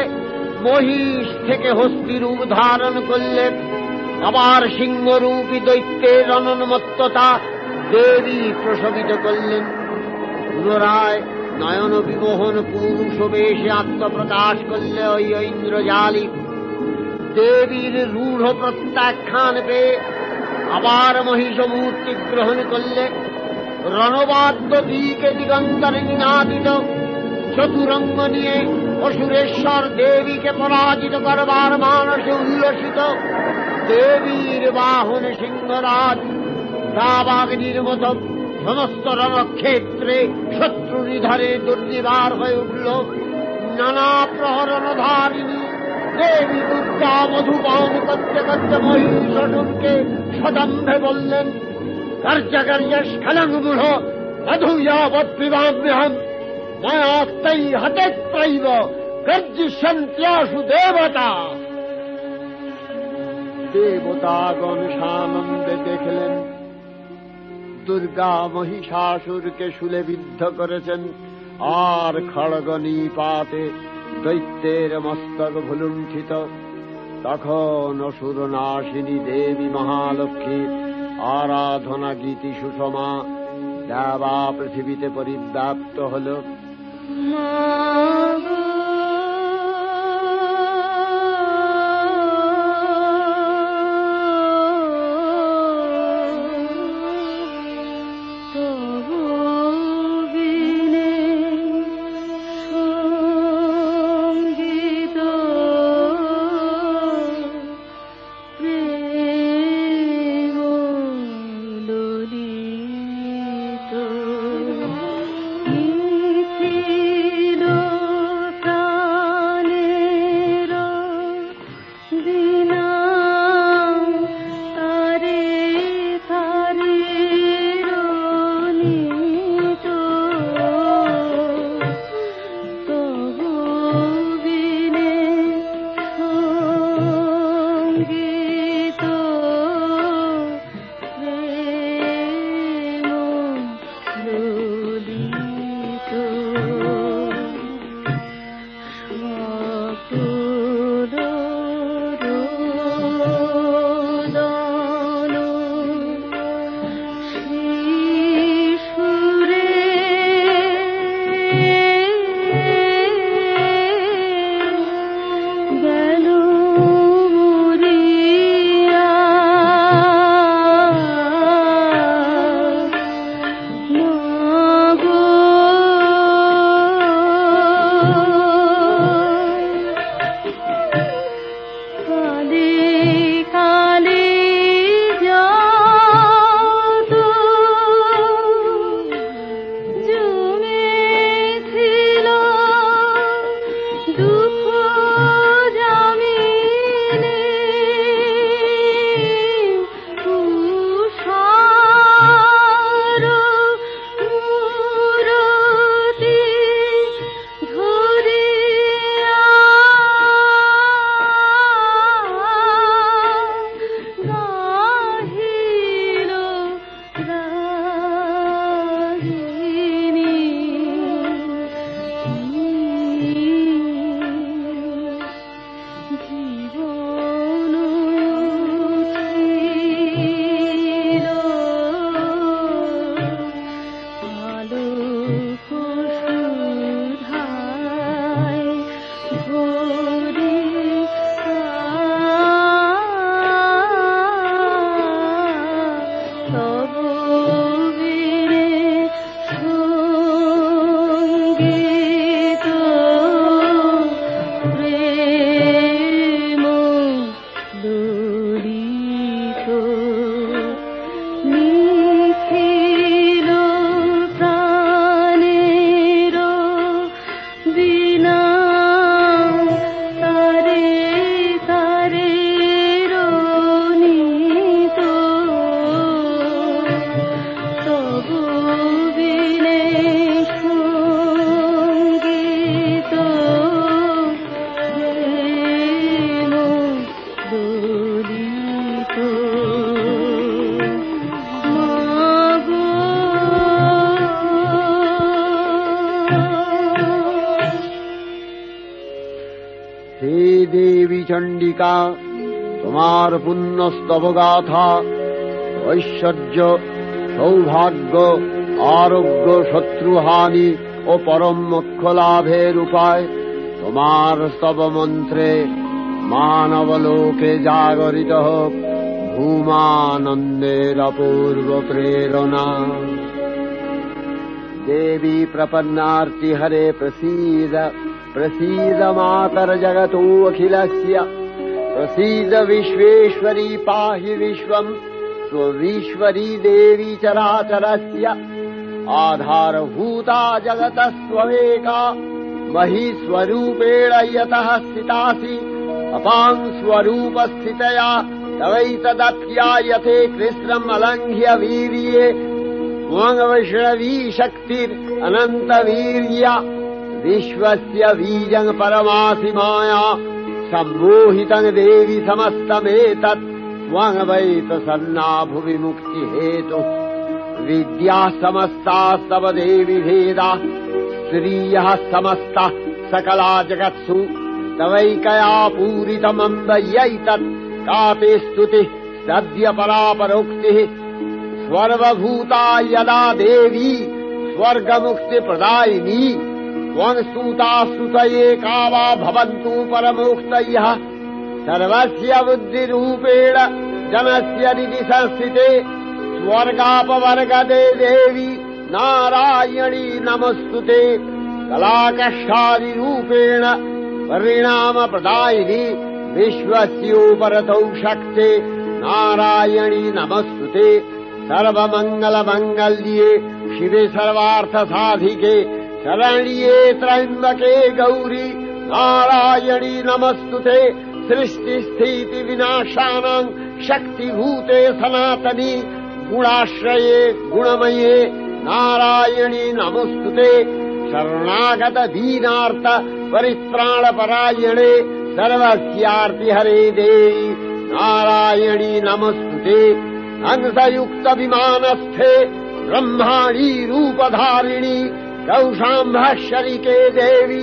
মহিষ থেকে হস্তি রূপ ধারণ করলে। আবার সিংহরূপী দৈত্যের অনন্মত্ততা দেবী প্রশমিত করলেন। পুনরায় নয়ন বিমোহন পুরুষ বেশে আত্মপ্রকাশ করলে ওই ইন্দ্রজালী। দেবীর রূঢ় প্রত্যাখ্যান পেয়ে আবার মহিষ মূর্তি গ্রহণ করলে। রণবাদ্য দিকে দিগন্তরে নিনাদিত, চতুরঙ্গ নিয়ে অসুরেশ্বর দেবীকে পরাজিত করবার মানসে উল্লসিত। দেবীর বাহন সিংহরাজ দাবাগ্নির মত সমস্ত রণক্ষেত্রে শত্রু নিধারে দুর্নিবার হয়ে উঠল। নানা প্রহরণধারিণী দেবী দুর্গা মধুপান করতে করতে মহিষাসুরকে সদম্ভে বললেন, কার্যকার্য স্খলনমূঢ় মধুয়াবৎপিবাম্যহম, মায়াস্তৈ হতেত্রৈব গর্জিষ্যন্ত্যাসু দেবতা। দেবতাগণ সানন্দে দেখলেন দুর্গা মহিষাসুরকে শূলে বিদ্ধ করেছেন, আর খড়গ নিপাতে দৈত্যের মস্তক ভুলুণ্ঠিত। তখন অসুর নাশিনী দেবী মহালক্ষ্মী আরাধনা গীতি সুষমা দেবা পৃথিবীতে পরিব্যাপ্ত হল। চণ্ডিকা, তোমার পুণ্য স্তবগাথা ঐশ্বর্য, সৌভাগ্য, আরোগ্য, শত্রুহানি ও পরম মোক্ষ লাভের উপায় তোমার স্তব মন্ত্রে মানবলোকে জাগরিত হোক ভূমানন্দের অপূর্ব প্রেরণা। দেবী প্রপন্নার্তি হরে প্রसीद प्रसीद मातर जगतो अखिलस्य, प्रसीद विश्वेश्वरी पाहि विश्वम् स्वविश्वरी देवी चराचरस्य। आधारभूता जगतस्त्वमेका महीस्वरूपेण यतः स्थितासि, अपां स्वरूपस्थितया तवैतदप्यायते कृष्णम् अलङ्घ्य वीर्ये। त्वं वैष्णवी शक्तिरनन्तवीर्या, विश्वस्य बीजं परमासि माया। सम्मोहितं देवि समस्तमेतत् त्वं वै प्रसन्ना भुवि मुक्तिहेतुः। विद्याः समस्तास्तव देवि भेदाः श्रियः समस्तः सकला जगत्सु तवैकया पूरितमम्बयैतत् का ते स्तुतिः सद्य परापरोक्तिः सर्वभूता यदा देवी स्वर्गमुक्तिप्रदायिनी त्वं स्तुता स्तुतये का वा भवन्तु परमोक्तयः सर्वस्य बुद्धिरूपेण जनस्य हृदि संस्थिते स्वर्गापवर्गदे देवी नारायणी नमस्तुते कलाकषादिरूपेण परिणामप्रदायिनी विश्वस्योपरतौ शक्ते नारायणी नमस्तुते सर्वमङ्गलमङ्गल्ये शिवे सर्वार्थसाधिके शरण्ये त्र्यम्बके गौरी नारायणी नमस्तुते सृष्टिस्थितिविनाशानां शक्तिभूते सनातनी गुणाश्रये गुणमये नारायणी नमस्तुते शरणागत दीनार्थ परित्राणपरायणे सर्वस्यार्तिहरे देवी नारायणी नमस्तुते हंसयुक्त विमानस्थे ब्रह्माणी रूपधारिणी कौशाम्भशरिके देवी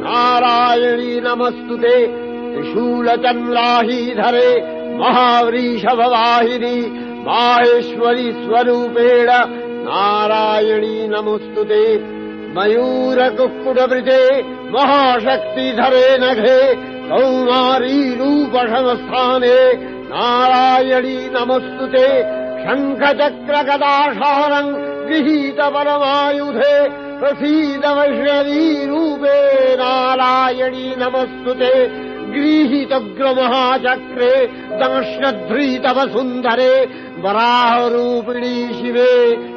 नारायणी नमस्तुते त्रिशूलचन्द्राहीधरे महावृषभवाहिनी माहेश्वरी स्वरूपेण नारायणी नमस्तुते मयूरकुक्कुटवृते महाशक्तिधरे नघे कौमारी रूपसंस्थाने नारायणी नमस्तुते शङ्खचक्रगदाशारम् गृहीत परमायुधे प्रसीद वैष्णवी रूपे नारायणी नमस्तुते गृहीतग्रमहाचक्रे दंश्नध्रीतवसुन्धरे वराहरूपिणी शिवे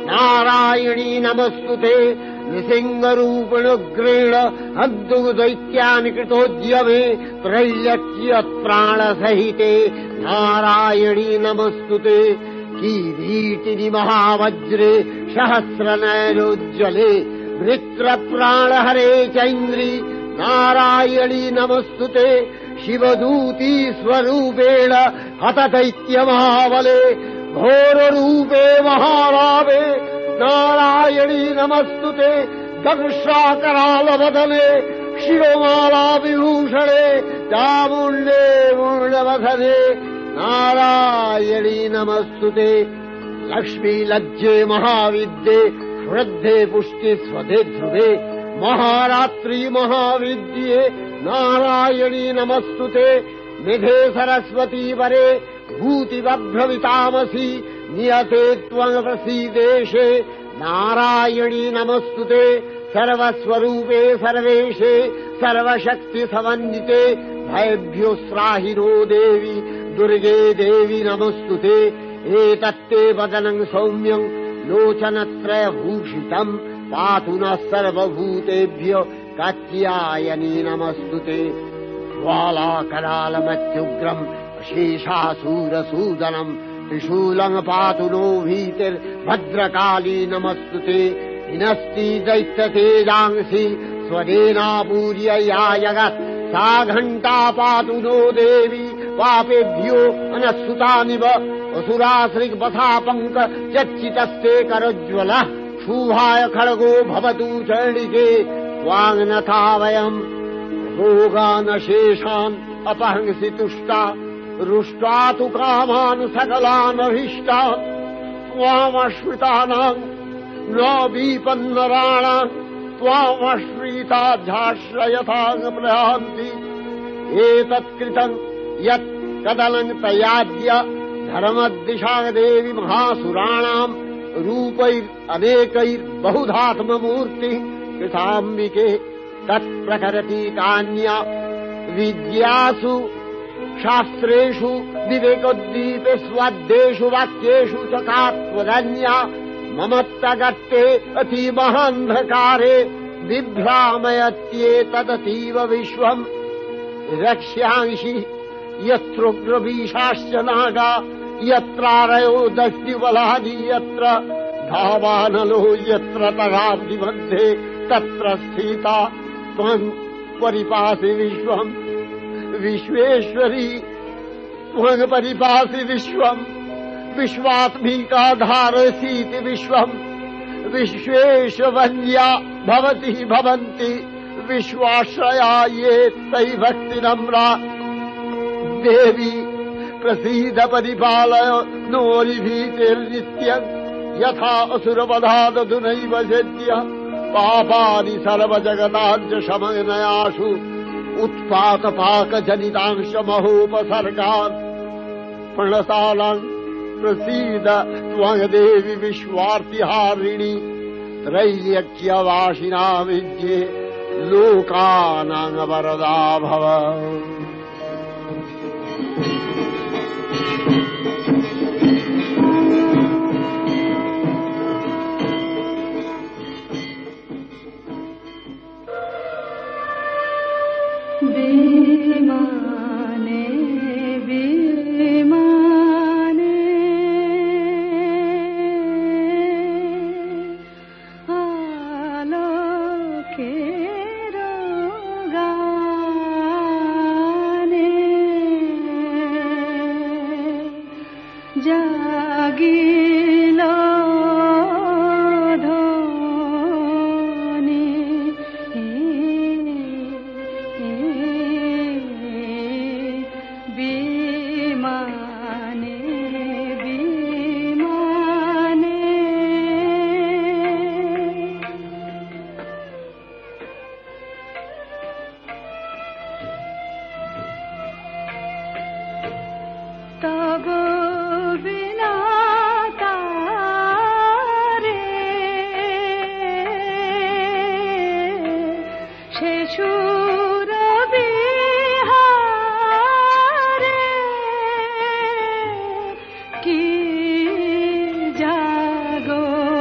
नारायणी नमस्तुते नृसिंहरूपिणुग्रेण अद्भुतदैत्यानि कृतोद्यमे त्रैलक्ष्यप्राणसहिते नारायणी नमस्तुते किरीटिनि महावज्रे सहस्रनयनोज्ज्वले वृत्रप्राणहरे चैन्द्री नारायणी नमस्तुते शिवदूती स्वरूपेण हतदैत्यमहाबले घोररूपे महारावे नारायणी नमस्तुते दंशाकरालवदने शिवमाला विभूषणे चामुण्डे मूर्णवदने नारायणी नमस्तुते लक्ष्मी लज्जे महाविद्ये श्रद्धे पुष्टि स्वधे ध्रुवे महारात्रि महाविद्ये नारायणी नमस्तुते निधे सरस्वती वरे भूतिवभ्रवितामसि नियते त्वं प्रसीदेशे नारायणी नमस्तुते सर्वस्वरूपे सर्वेशे सर्वशक्तिसमन्विते भयभ्योस्त्राहिनो देवी दुर्गे देवी नमस्तुते एतत्ते वदनं सौम्यं लोचनत्रयभूषितम् पातु नः सर्वभूतेभ्यो कात्यायनी नमस्तुते ज्वालाकरालमत्युग्रम् शेषासूरसूदनम् त्रिशूलम् पातु नो भीतिर्भद्रकाली नमस्तुते हिनस्ति दैत्यतेजांसि स्वदेनापूर्य या जगत् सा घण्टा पातु नो देवी पापेभ्यो अनस्तुतानिव असुराश्रिक्पथापङ्क चच्चितस्ते करज्ज्वलः शुभाय खड्गो भवतु चण्डिके स्वाङ्नथा वयम् रोगानशेषान् अपहंसि तुष्टा रुष्टा तु कामान् सकलानभीष्टान् त्वामश्रितानाम् न विपन्नराणाम् त्वामश्रिताध्याश्रयथाङ्प्रयान्ति एतत्कृतम् यत् कदलम् तयाद्य धर्मद्दिशा देवी महासुराणाम् रूपैरनेकैर्बहुधात्ममूर्तिः कृताम्बिके तत्प्रकरति कान्या विद्यासु शास्त्रेषु विवेकोद्दीपे स्वाद्येषु वाक्येषु च का त्वदन्या ममत्तगत्ते अतिमहान्धकारे बिभ्रामयत्येतदतीव विश्वम् रक्ष्यांसि यत्रोग्रवीशाश्च नागा यत्रारयो दष्टिबलानि यत्र धावानलो यत्र तराब्धिमध्ये तत्र स्थिता त्वम् परिपासि विश्वम् विश्वेश्वरी त्वम् परिपासि विश्वम् विश्वात्मिका धारसीति विश्वम् विश्वेशवन्या भवति भवन्ति विश्वाश्रया ये तै भक्ति नम्रा देवी प्रसीद परिपालय नोरिभीतिर्नित्यम् यथा असुरवधादधुनैव सेद्य पापानि सर्वजगताञ्च शमनयासु उत्पातपाकजनितांशमहोपसर्गान् प्रणतानाम् प्रसीद त्वं देवि विश्वार्तिहारिणि त्रैलोक्यवासिनामिज्ये लोकानां वरदा भव। विमाने विमाने आलोकेर गाने जागिलो तब बिना तारे शेषुर बिहारे की जागोरानी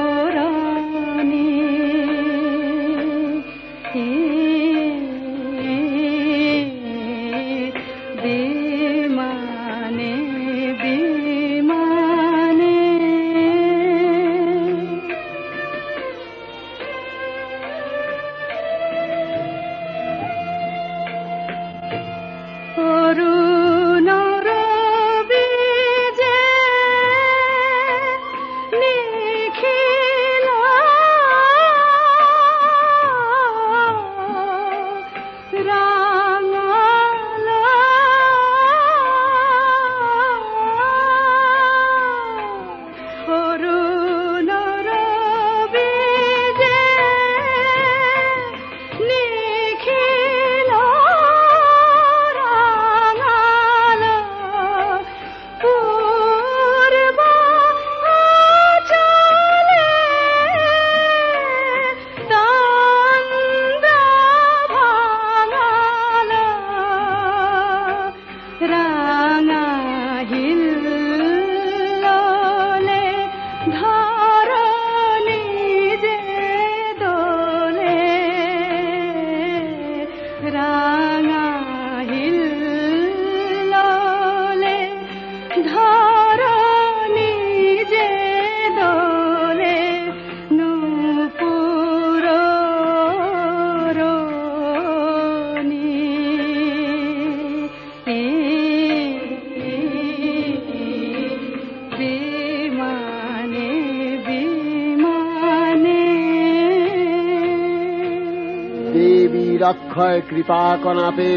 অক্ষয় কৃপা কনাপে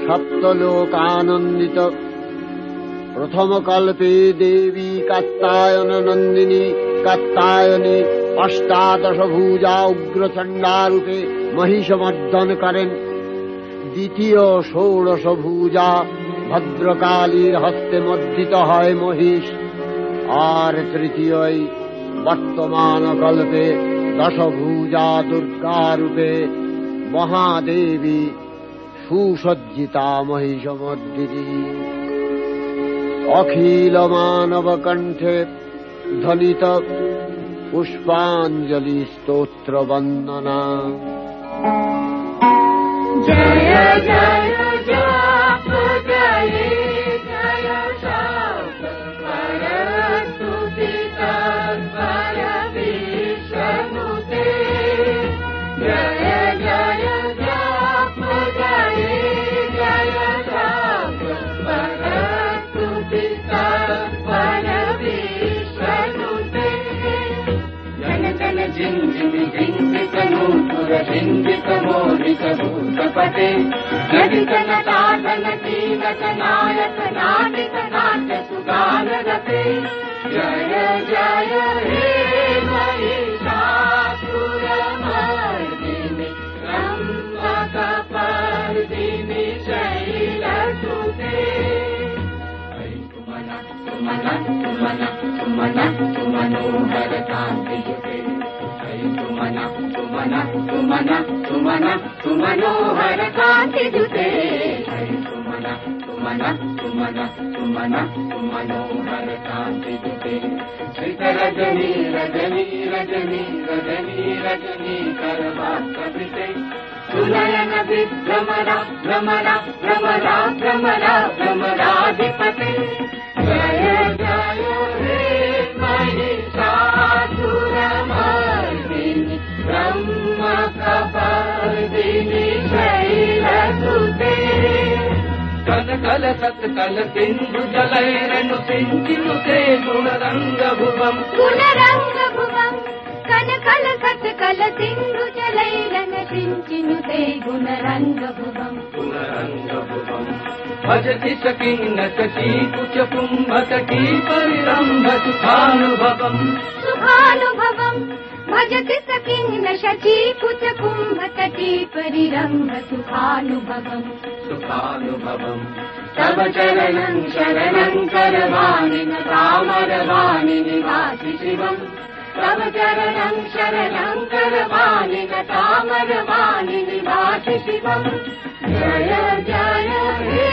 সপ্তলোকানন্দিত প্রথম কল্পে দেবী কাত্যায়ন নন্দিনী কাত্যায়নে অষ্টাদশ ভুজা উগ্রচণ্ডারূপে মহিষমর্দন করেন। দ্বিতীয় ষোড়শ ভুজা ভদ্রকালীর হস্তে মর্দিত হয় মহিষ। আর তৃতীয় বর্তমান কল্পে দশভুজা দুর্গারূপে মহাদেবী সুসজ্জিতা মহিষমর্দিনী। অখিল মানব কণ্ঠে ধ্বনিত পুষ্পাঞ্জলি স্তোত্র বন্দনা। জয় জয় জপ জয় জয় শব্দ পরস্তুতি তৎপর বিষ্ণুতে। জয় জয় জপ জয় জয় শব্দ পরস্তুতি তৎপর বিষ্ণুতে। জন জন निन्दित मोहित भूतपते ललित नटाधन कीलक नायक नाटिक नाट्य सुगान रते जय जय हे महिषासुरमर्दिनि रम्भकपर्दिनि शैलसुते सुमनोहर कान्तियुते सुमनोहर कान्तियुते सुमनोहर कान्तियुते श्रितरजनी रजनी रजनी रजनी रजनी करवाक्कविते सुनयन विभ्रमरा भ्रमरा भ्रमरा भ्रमरा भ्रमराधिपते जय जय हे महिषासुरमर्दिनि ब्रह्मकपर्दिनि शैलसुते कल सत्कल सिन्धु जलैरनु सिञ्चिनुते गुणरङ्गभुवम् कनकल सत्कल सिन्धु जलैरन सिञ्चिनुते गुणरङ्गभुवम् भजति सकिन्न शची कुच कुम्भतटी परिरम्भ सुखानुभवम् भजति सकिन्न शची कुच कुम्भतटी परिरम्भ सुखानुभवम् तव चरणं शरणं करवाणि न तामरवाणि निवासि शिवम् तव चरणं शरणं करवाणि न तामरवाणि निवासि शिवम् जय जय हे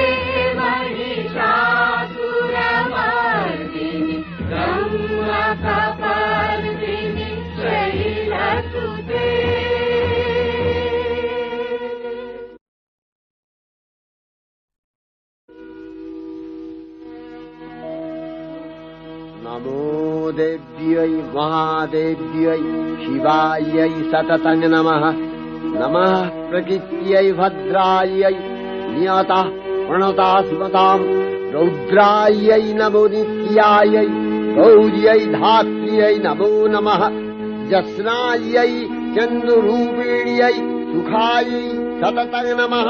महिषासुरमर्दिनि ब्रह्मकपर्दिनि शैलसुते नमो देव्यै महादेव्यै शिवायै सततं नमः नमः प्रकृत्यै भद्रायै नियतः प्रणता स्मताम् रौद्रायै नमो नित्यायै गौर्यै धात्र्यै नमो नमः जस्नायै चन्द्ररूपिण्यै सुखायै सततं नमः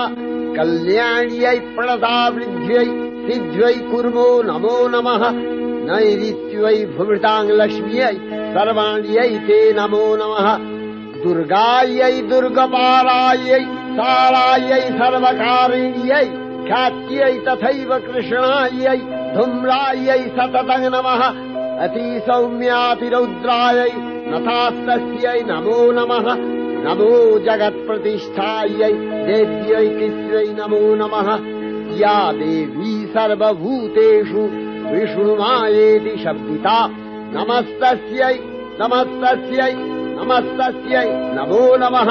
कल्याण्यै प्रणतावृद्ध्यै सिद्ध्यै कुर्मो नमो नमः नैऋत्यै भुवृतां लक्ष्म्यै सर्वाण्यै ते नमो नमः दुर्गायै दुर्गपारायै सारायै सर्वकारिण्यै ख्यात्यै तथैव कृष्णायै धूम्रायै सततं नमः अतिसौम्यातिरौद्रायै नथास्तस्यै नमो नमः नमो जगत्प्रतिष्ठायै देव्यै कृत्यै नमो नमः या देवी सर्वभूतेषु विष्णुमायेति शब्दिता नमस्तस्यै नमस्तस्यै नमस्तस्यै नमो नमः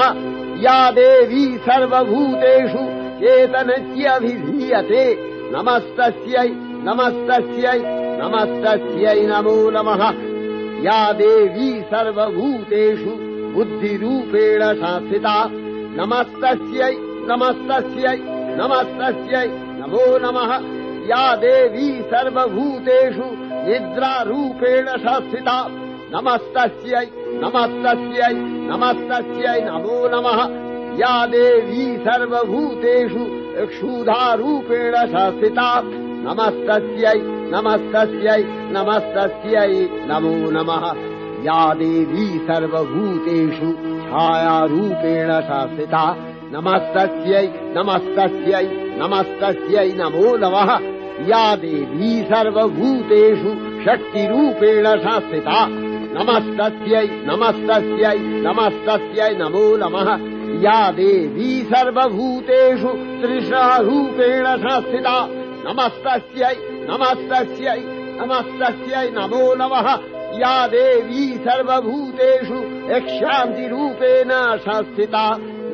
या देवी सर्वभूतेषु चेतनस्याभिधीयते नमस्तस्यै नमस्तस्यै नमस्तस्यै नमो नमः या देवी सर्वभूतेषु बुद्धिरूपेण संस्थिता नमस्तस्यै नमस्तस्यै नमस्तस्यै नमो नमः या देवी सर्वभूतेषु निद्रारूपेण संस्थिता नमस्तस्यै नमस्तस्यै नमस्तस्यै नमो नमः या देवी सर्वभूतेषु क्षुधारूपेण संस्थिता नमस्तस्यै नमस्तस्यै नमस्तस्यै नमो नमः या देवी सर्वभूतेषु छायारूपेण संस्थिता नमस्तस्यै नमस्तस्यै नमस्तस्यै नमो नमः या देवी सर्वभूतेषु शक्तिरूपेण संस्थिता नमस्तस्यै नमस्तस्यै नमस्तस्यै नमो नमः या देवी सर्वभूतेषु तृष्णारूपेण संस्थिता नमस्तस्यै नमस्तस्यै नमस्तस्यै नमो नमः या देवी सर्वभूतेषु शान्तिरूपेण संस्थिता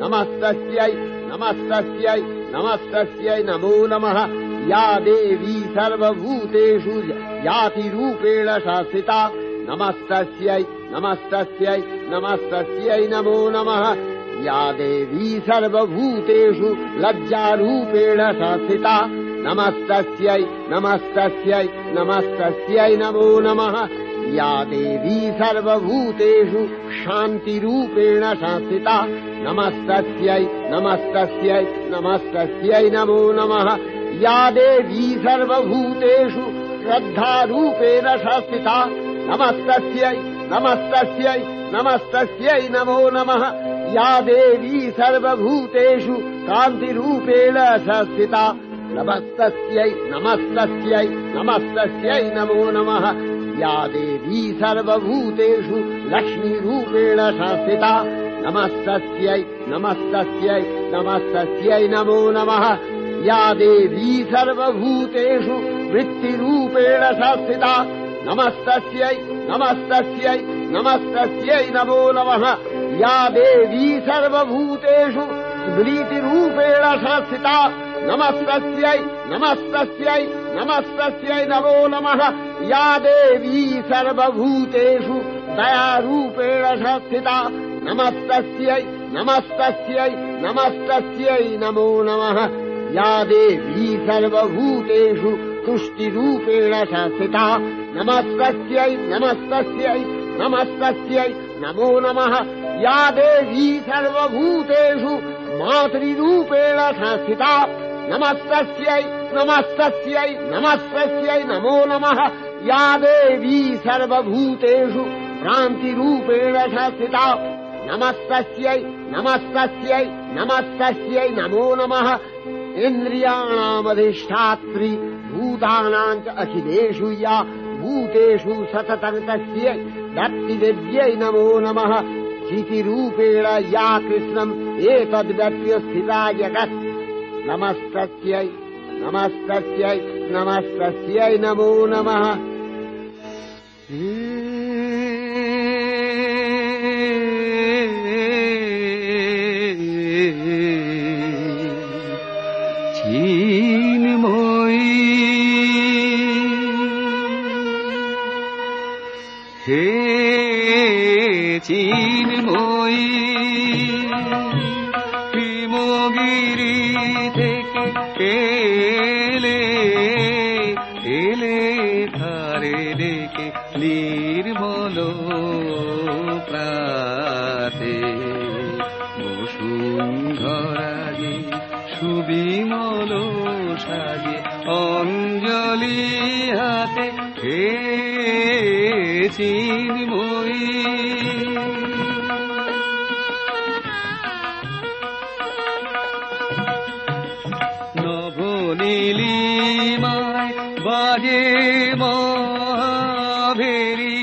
नमस्तस्यै नमस्तस्यै नमस्तस्यै नमो नमः या देवी सर्वभूतेषु जातिरूपेण संस्थिता नमस्तस्यै नमस्तस्यै नमस्तस्यै नमो नमः या देवी सर्वभूतेषु लज्जारूपेण संस्थिता नमस्तस्यै नमस्तस्यै नमस्तस्यै नमो नमः या देवी सर्वभूतेषु शान्तिरूपेण संस्थिता नमस्तस्यै नमस्तस्यै नमस्तस्यै नमो नमः। या देवी सर्वभूतेषु श्रद्धारूपेण संस्थिता नमस्तस्यै नमस्तस्यै नमस्तस्यै नमो नमः। या देवी सर्वभूतेषु कान्तिरूपेण संस्थिता नमस्तस्यै नमस्तस्यै नमस्तस्यै नमो नमः। या देवी सर्वभूतेषु लक्ष्मीरूपेण संस्थिता नमस्तस्यै नमस्तस्यै नमस्तस्यै नमो नमः। या देवी सर्वभूतेषु वृत्तिरूपेण संस्थिता नमस्तस्यै नमस्तस्यै नमस्तस्यै नमो नमः। या देवी सर्वभूतेषु स्मृतिरूपेण संस्थिता नमस्तस्यै नमस्तस्यै नमस्तस्यै नमो नमः। या देवी सर्वभूतेषु दयारूपेण संस्थिता नमस्तस्यै नमस्तस्यै नमस्तस्यै नमो नमः। या देवी सर्वभूतेषु तुष्टिरूपेण संस्थिता नमस्तस्यै नमस्तस्यै नमस्तस्यै नमो नमः। या देवी सर्वभूतेषु मातृरूपेण संस्थिता नमस्तस्यै नमस्तस्यै नमस्तस्यै नमो नमः। या देवी सर्वभूतेषु भ्रान्तिरूपेण संस्थिता नमस्तस्यै नमस्तस्यै नमस्तस्यै नमो नमः। इन्द्रियाणामधिष्ठात्री भूतानां च अखिलेषु या भूतेषु सततं तस्यै भक्तिदेव्यै नमो नमः। चितिरूपेण या कृष्णम् एतद्व्यप्य स्थिता जगत् नमस्तस्यै नमस्तस्यै नमस्तस्यै नमो नमः। হে চিন্ময়ী হিমগিরি থেকে এলে এলে ধারে ডেকে নির্মল প্রাতে বসুন্ধরাগে সুবিমল সাজে অঞ্জলি হাতে হে চিন্ময়ী নবনীলিমায় বাজে মহাভেরি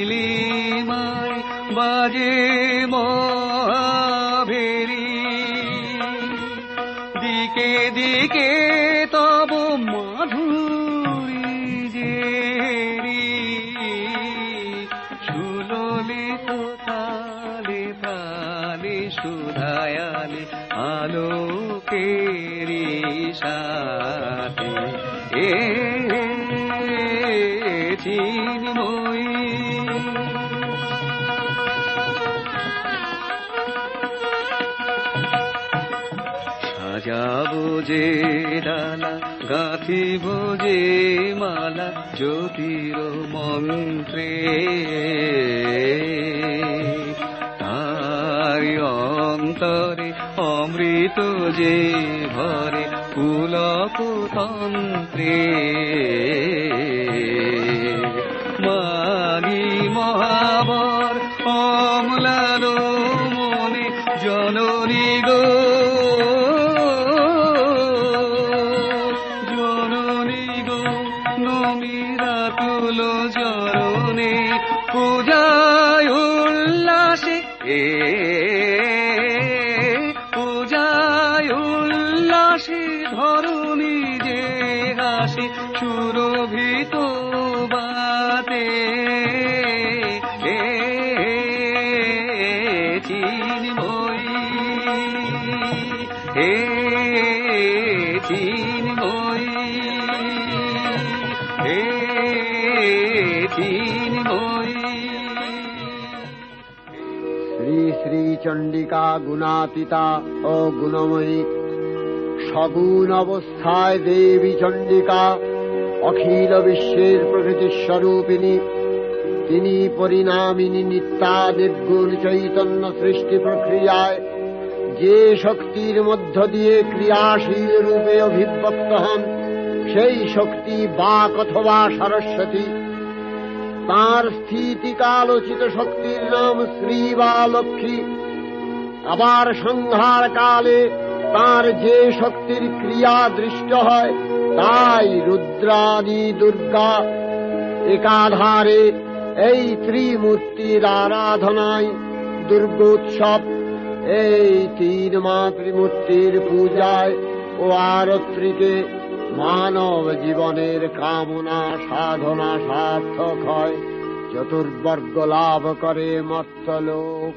নবনীলিমায় বাজে মহাভেরি দিকে দিকে তব মাধুরী জেরি সুললিত তালে তালে সুধায়ালে আলোকেরি সাথে এ চিন্ময়ী সাজাবো যে ডালা গাঁথিব যে মালা জ্যোতির মন্ত্রে তার অন্তরে অমৃত যে ভরে পুলক তন্ত্রে মাগি মহাবর অম্লান মনে জননী গো জরনে পূজায় উল্লাসে পূজায় উল্লাসে ধরণী যে হাসি সুরভিত বাতে চিন্ময়ী হে চিন্ময়ী হে শ্রী শ্রী চণ্ডিকা গুণাতীতা ও গুণময়ী সগুণ অবস্থায় দেবী চণ্ডিকা অখিল বিশ্বের প্রকৃতি স্বরূপিণী তিনি পরিণামিনী নিত্যা নির্গুণ চৈতন্য সৃষ্টি প্রক্রিয়ায় যে শক্তির মধ্য দিয়ে ক্রিয়াশীল রূপে অভিব্যক্ত হন, সেই শক্তি বাক অথবা সরস্বতী। তাঁর স্থিতিকালোচিত শক্তির নাম শ্রী বা লক্ষ্মী। আবার সংহার কালে তাঁর যে শক্তির ক্রিয়া দৃষ্ট হয়, তাই রুদ্রাদি দুর্গা। একাধারে এই ত্রিমূর্তির আরাধনায় দুর্গোৎসব, এই তিন মাতৃমূর্তির পূজায় ও আরত্রিকে মানব জীবনের কামনা সাধনা সার্থক হয়, চতুর্বর্গ লাভ করে মর্ত্যলোক।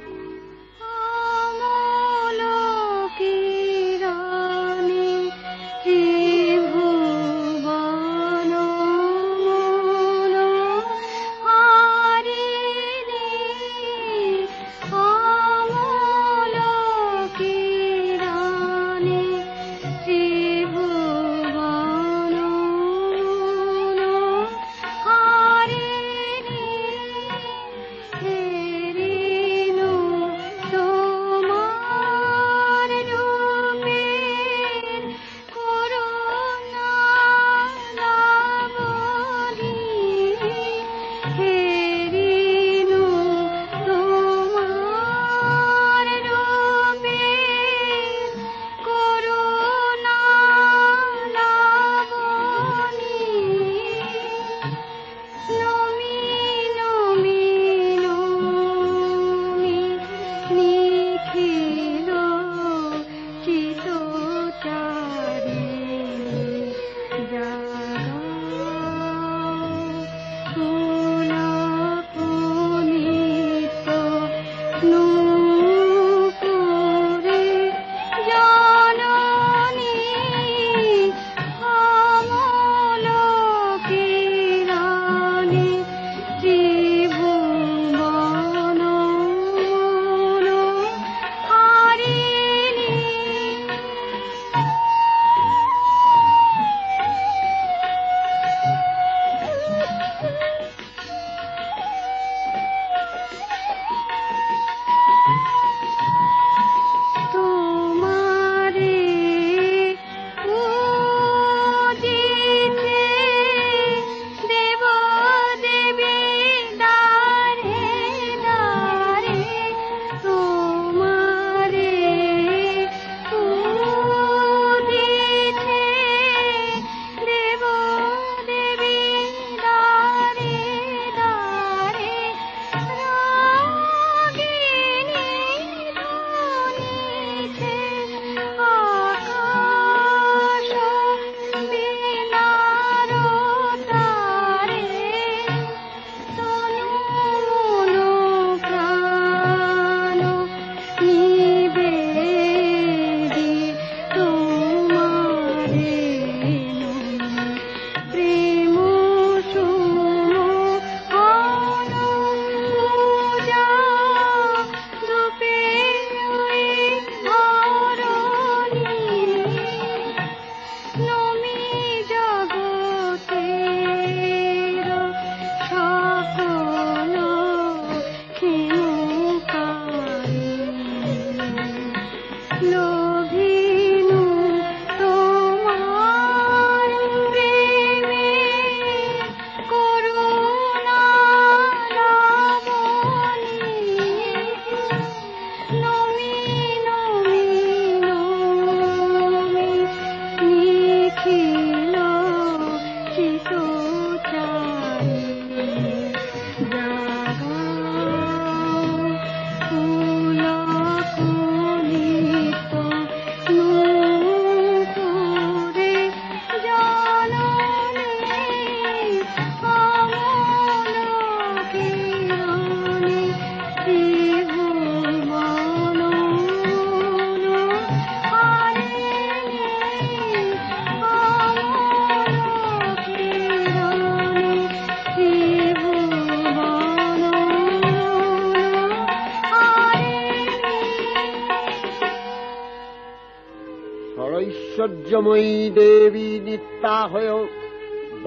ঐশ্বর্যময়ী দেবী নিত্যা হয়েও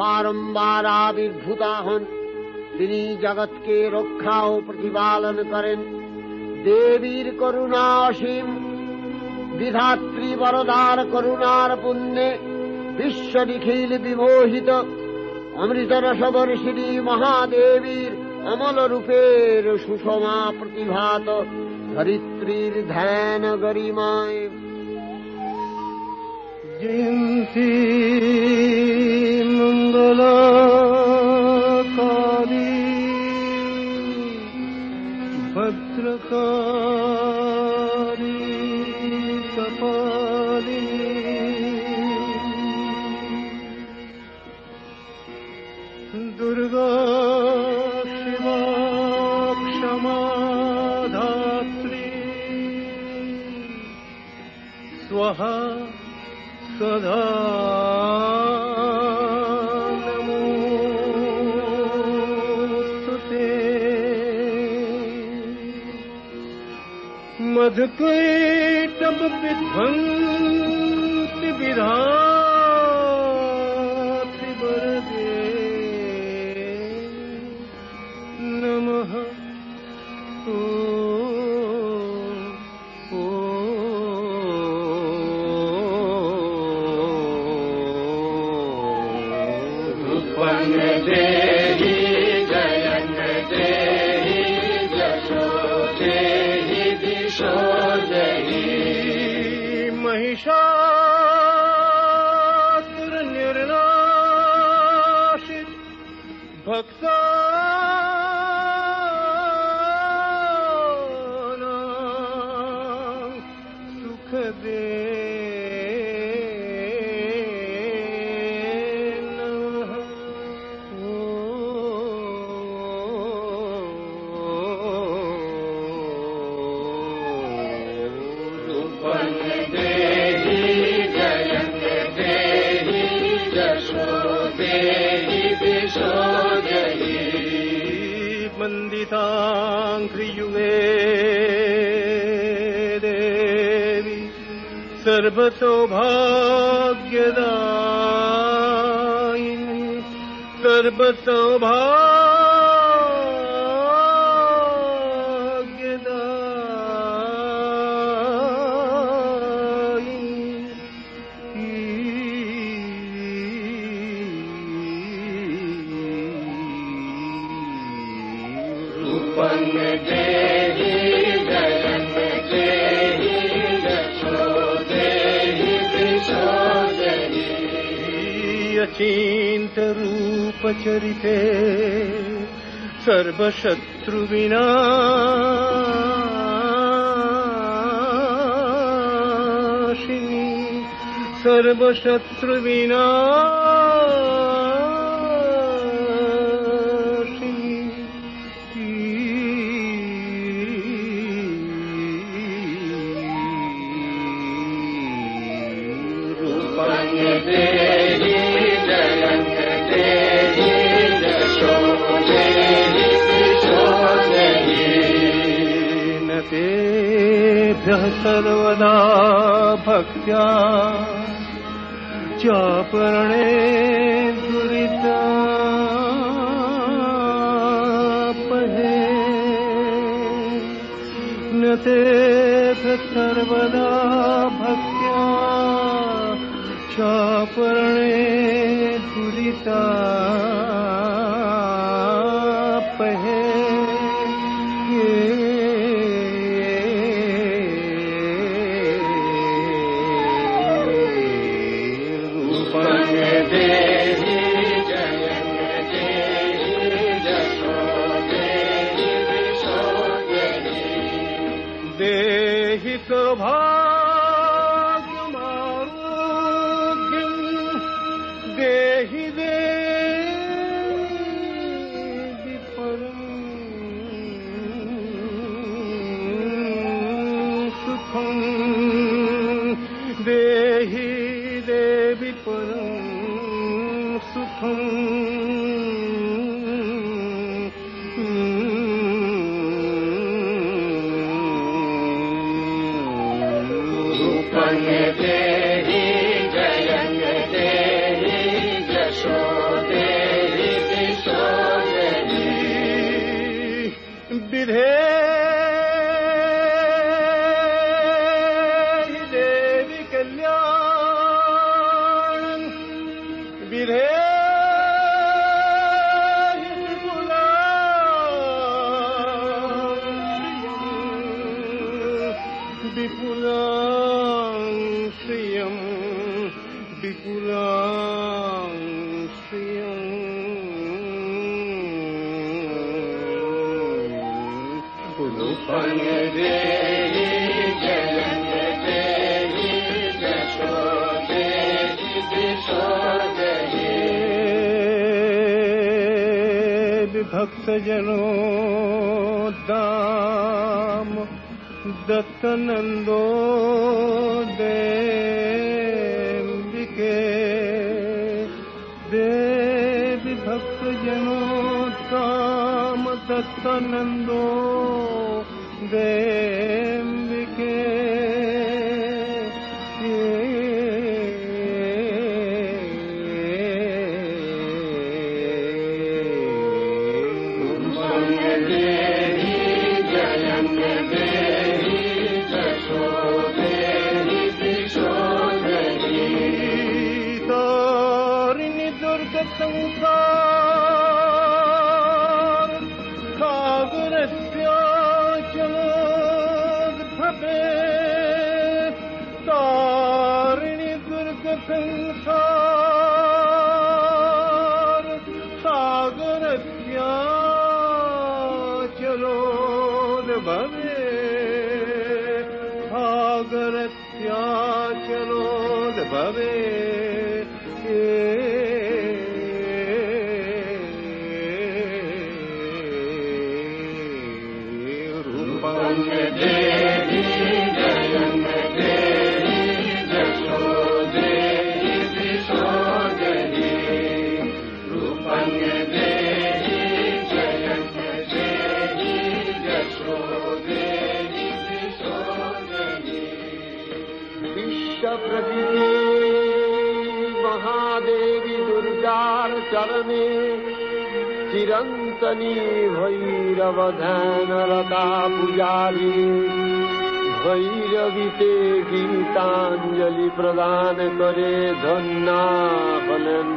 বারম্বার আবির্ভূতা হন। তিনি জগৎকে রক্ষা ও প্রতিপালন করেন। দেবীর করুণা অসীম, বিধাত্রী বরদার করুণার পুণ্যে বিশ্ব নিখিল বিমোহিত। অমৃতরসবর্ষিণী মহাদেবীর অমল রূপের সুষমা প্রতিভাত ধরিত্রীর ধ্যান গরিমায়। জয়ন্তী মঙ্গলাকালী ভদ্রকালী কপালিনী দুর্গা শিবা ক্ষমা ধাত্রী স্বাহা সদা নমোস্তুতে। मधुकैटभ विध्वंसि विधात्रि वरदे नमः। महिषासुर निर्नाशित भक्तानां सुख दे नमः। वन्दिताङ्घ्रियुगे देवी सर्वसौभाग्यदायिनी अचिन्तरूपचरिते सर्वशत्रुविनाशिनी तेभ्यः सर्वदा भक्त्या चापरणे दुरितापहे न तेभ्यः सर्वदा भक्त्या चापरणे दुरितापहे। देहि सौभाग्यमारोग्यं देहि देहि परं सुखं देहि देवि परं सुखं। विपुलां श्रियं विपुलां श्रियं रूपं देहि जयं देहि यशो देहि दिशो देहि भक्तजनों दाम दत्तनंदो देविके देवी भक्तजनों दाम दत्तनंदो देविके संसार खागरस्याचलोद्भवे तारिणि दुर्ग संसार सागरस्याचलोद्भवे सागरस्याचलोद्भवे देहि जयं देहि यशो देहि दिशो देहि रूपं देहि जयं देहि यशो देहि दिशो देहि विश्वप्रतिदे महादेवी दुर्गार चरणे चिरंतनी भैरव ध्यानरता पुजारी भैरवी ते गीतांजलि प्रदान करे धन्ना बलन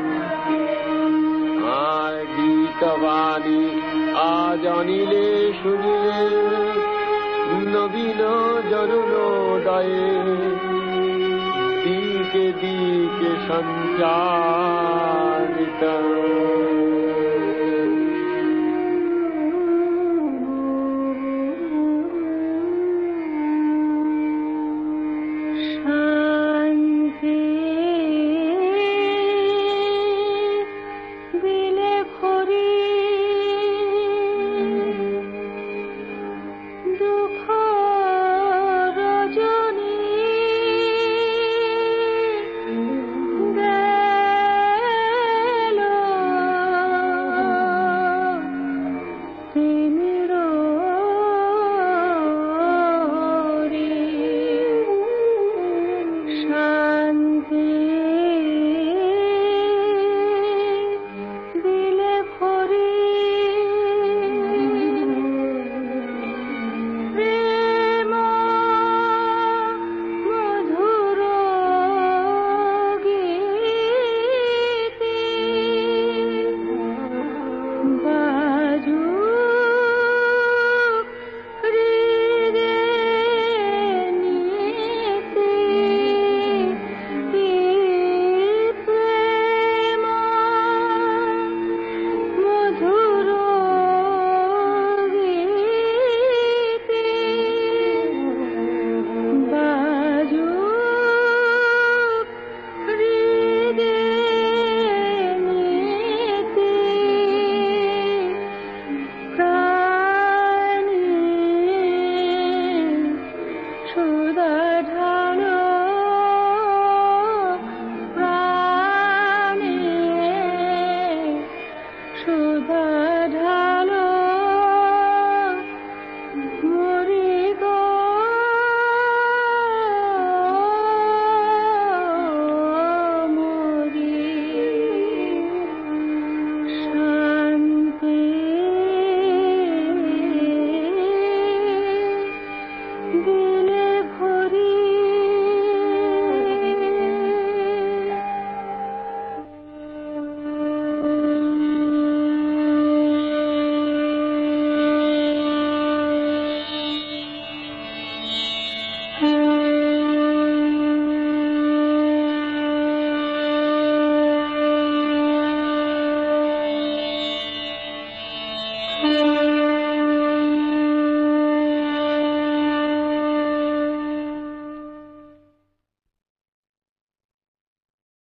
आय गीतवाणी आज अनिले सुनिले नवीन जरुणोदये दिके दिके संचारित